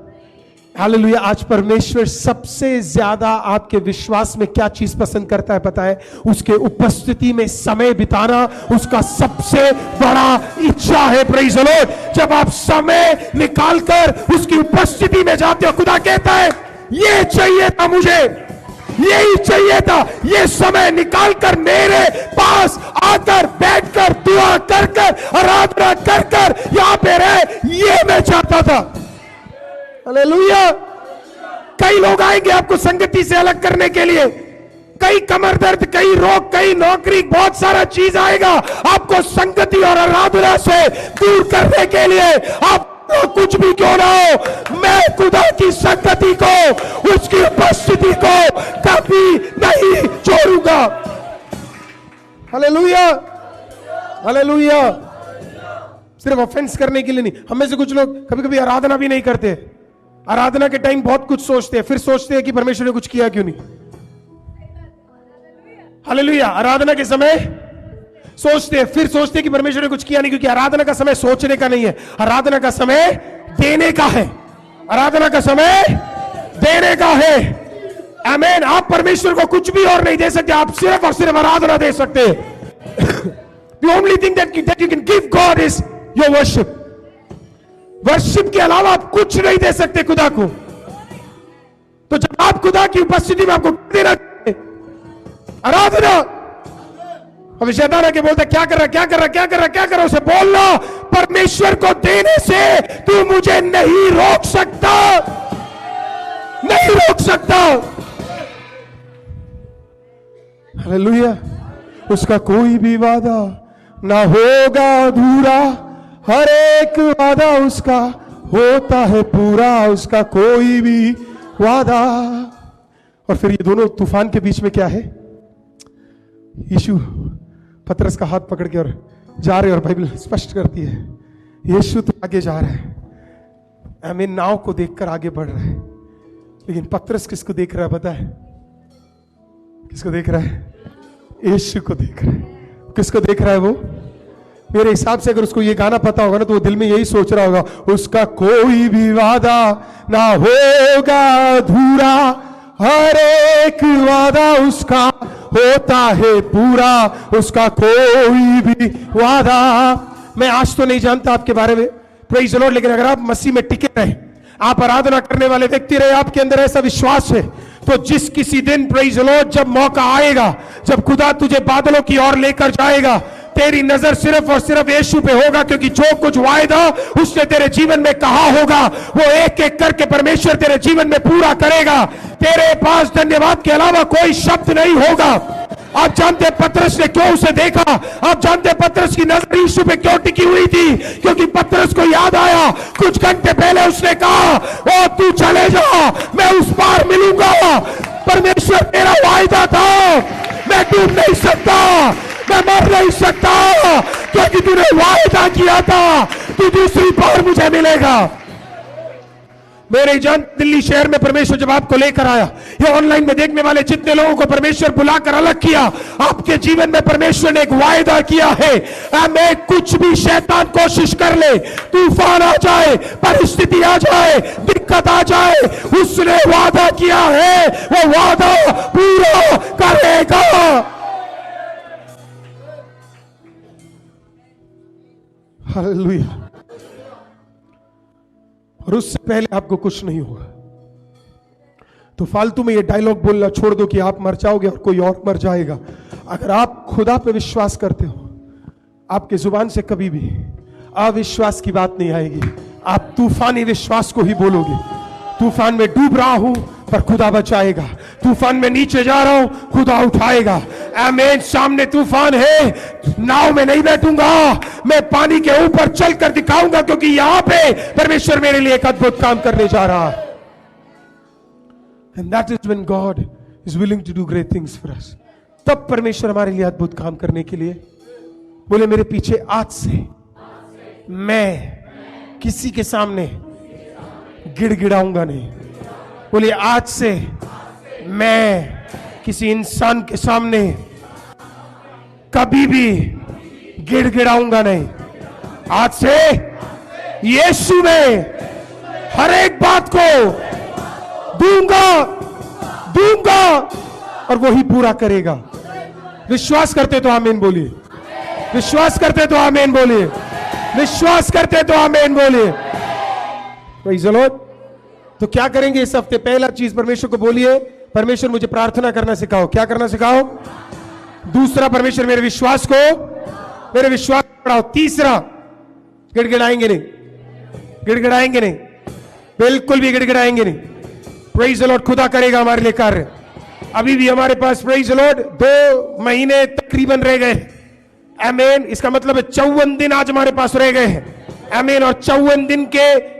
हालेलुया। आज परमेश्वर सबसे ज्यादा आपके विश्वास में क्या चीज पसंद करता है पता है? उसके उपस्थिति में समय बिताना उसका सबसे बड़ा इच्छा है। Praise the Lord. जब आप समय निकालकर उसकी उपस्थिति में जाते हो, खुदा कहता है ये चाहिए था मुझे, यही चाहिए था, ये समय निकालकर मेरे पास आकर बैठकर दुआ कर कर आराधना कर कर यहां पे रहे, ये मैं चाहता था। हालेलुया। कई लोग आएंगे आपको संगति से अलग करने के लिए, कई कमर दर्द, कई रोग, कई नौकरी, बहुत सारा चीज आएगा आपको संगति और आराधना से दूर करने के लिए। आप तो कुछ भी क्यों ना हो, मैं खुदा की संगति को, उसकी उपस्थिति को कभी नहीं छोड़ूंगा। Hallelujah, hallelujah. सिर्फ ऑफेंस करने के लिए नहीं। हमें से कुछ लोग कभी कभी आराधना भी नहीं करते। आराधना के टाइम बहुत कुछ सोचते हैं, फिर सोचते हैं कि परमेश्वर ने कुछ किया क्यों नहीं। हालेलुया। आराधना के समय सोचते हैं, फिर सोचते हैं कि परमेश्वर ने कुछ किया नहीं, क्योंकि आराधना का समय सोचने का नहीं है, आराधना का समय देने का है। आराधना का समय देने का है। आमीन। आप परमेश्वर को कुछ भी और नहीं दे सकते, आप सिर्फ और सिर्फ आराधना दे सकते हैं। The only thing that you can give God is your worship. Worship के अलावा आप कुछ नहीं दे सकते खुदा को। तो जब आप खुदा की उपस्थिति में आपको देना चाहिए आराधना। अब शैतान आके बोलता क्या कर रहा, क्या कर रहा, क्या कर रहा, क्या कर रहा, उसे बोलना परमेश्वर को देने से तू मुझे नहीं रोक सकता, नहीं रोक सकता। हालेलुया। उसका कोई भी वादा ना होगा अधूरा, हर एक वादा उसका होता है पूरा, उसका कोई भी वादा। और फिर ये दोनों तूफान के बीच में क्या है? यीशु पतरस का हाथ पकड़ के और जा रहे, और बाइबल स्पष्ट करती है यीशु तो आगे जा रहा है, आमीन, नाव को देखकर आगे बढ़ रहा है, लेकिन पतरस किसको देख रहा है पता है? किसको देख रहा है? यीशु को देख रहा है। किसको देख रहा है वो? मेरे हिसाब से अगर उसको ये गाना पता होगा ना, तो वो दिल में यही सोच रहा होगा, उसका कोई भी वादा ना होगा अधूरा, हर एक वादा उसका होता है पूरा, उसका कोई भी वादा। मैं आज तो नहीं जानता आपके बारे में, प्रेज़ द लॉर्ड, लेकिन अगर आप मसीह में टिके रहे, आप आराधना करने वाले व्यक्ति रहे, आपके अंदर ऐसा विश्वास है, तो जिस किसी दिन प्रेज़ द लॉर्ड जब मौका आएगा, जब खुदा तुझे बादलों की ओर लेकर जाएगा, तेरी नजर सिर्फ और सिर्फ यीशु पे होगा, क्योंकि जो कुछ वायदा उसने तेरे जीवन में कहा होगा वो एक एक करके परमेश्वर तेरे जीवन में पूरा करेगा। तेरे पास धन्यवाद के अलावा कोई शब्द नहीं होगा। आप जानते हैं पतरस ने क्यों उसे देखा? आप जानते हैं पतरस की नजर यीशु पे क्यों टिकी हुई थी? क्योंकि पतरस को याद आया कुछ घंटे पहले उसने कहा, ओ तू चले जा, मैं उस पार मिलूंगा। परमेश्वर तेरा वायदा था, मैं डूब नहीं सकता, मैं मर नहीं सकता, क्योंकि तूने वायदा किया था तू दूसरी पार मुझे मिलेगा। मेरे जान दिल्ली शहर में परमेश्वर जब आपको लेकर आया, ये ऑनलाइन में देखने वाले जितने लोगों को परमेश्वर बुलाकर अलग किया, आपके जीवन में परमेश्वर ने एक वायदा किया है। मैं कुछ भी शैतान कोशिश कर ले, तूफान आ जाए, परिस्थिति आ जाए, दिक्कत आ जाए, उसने वादा किया है, वो वादा पूरा करेगा। हालेलुया। और उससे पहले आपको कुछ नहीं होगा। तो फालतू में ये डायलॉग बोलना छोड़ दो कि आप मर जाओगे और कोई और मर जाएगा। अगर आप खुदा पे विश्वास करते हो, आपके जुबान से कभी भी अविश्वास की बात नहीं आएगी। आप तूफानी विश्वास को ही बोलोगे। तूफान में डूब रहा हूं पर खुदा बचाएगा, तूफान में नीचे जा रहा हूं खुदा उठाएगा। आमीन। सामने तूफान है, नाव में नहीं बैठूंगा, मैं पानी के ऊपर चलकर दिखाऊंगा, क्योंकि यहां पे परमेश्वर मेरे लिए एक अद्भुत काम करने जा रहा है। And that is when God is willing to do great things for us. तब परमेश्वर हमारे लिए अद्भुत काम करने के लिए बोले, मेरे पीछे आज से मैं किसी के सामने गिड़गिड़ाऊंगा नहीं। बोलिए, आज से मैं किसी इंसान के सामने कभी भी गिड़गिड़ाऊंगा नहीं। आज से यीशु में हर एक बात को दूंगा और वो ही पूरा करेगा। विश्वास करते तो आमीन बोलिए, विश्वास करते तो आमीन बोलिए, विश्वास करते तो आमीन बोलिए। Praise the Lord. तो क्या करेंगे इस हफ्ते? पहला चीज परमेश्वर को बोलिए, परमेश्वर मुझे प्रार्थना करना सिखाओ। क्या करना सिखाओ? दूसरा, परमेश्वर मेरे विश्वास बढ़ाओ। तीसरा, गिड़गिड़ाएंगे नहीं, गिड़गिड़ाएंगे नहीं, बिल्कुल भी गिड़गिड़ाएंगे नहीं। Praise the Lord. खुदा करेगा हमारे लिए कार्य। अभी भी हमारे पास प्रेज़ द लॉर्ड 2 महीने तकरीबन रह गए। आमीन। इसका मतलब है 54 दिन आज हमारे पास रह गए हैं। आमीन। और 54 दिन के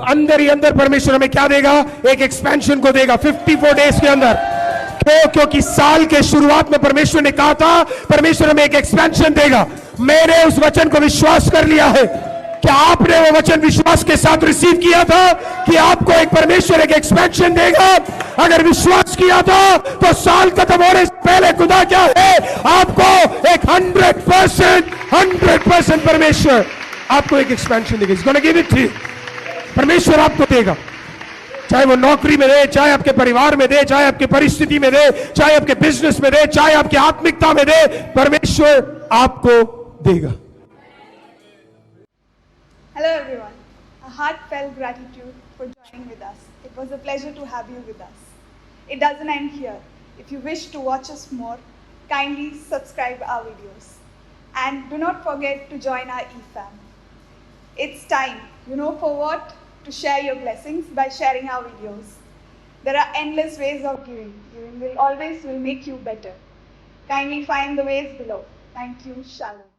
अंदर ही अंदर परमेश्वर हमें क्या देगा? एक एक्सपेंशन को देगा 54 डेज के अंदर। क्यों? क्योंकि साल के शुरुआत में परमेश्वर ने कहा था परमेश्वर हमें एक एक्सपेंशन देगा। मैंने उस वचन को विश्वास कर लिया है। क्या आपने वो वचन विश्वास के साथ रिसीव किया था कि आपको एक परमेश्वर एक एक्सपेंशन देगा? अगर विश्वास किया था तो साल खत्म होने से पहले खुदा क्या है? आपको एक 100% परमेश्वर आपको एक एक्सपेंशन देगा। He's gonna give it to you। परमेश्वर आपको देगा, चाहे वो नौकरी में दे, चाहे आपके परिवार में दे, चाहे आपकी परिस्थिति में दे, चाहे आपके बिजनेस में दे, चाहे आपकी आत्मिकता में दे, परमेश्वर आपको देगा। Hello everyone, a heartfelt gratitude for joining with us. It was a pleasure to have you with us. It doesn't end here. If you wish to watch us more, kindly subscribe our videos. And do not forget to join our eFam. It's time, you know for what? To share your blessings by sharing our videos. There are endless ways of giving. Giving will always make you better. Kindly find the ways below. Thank you. Shalom.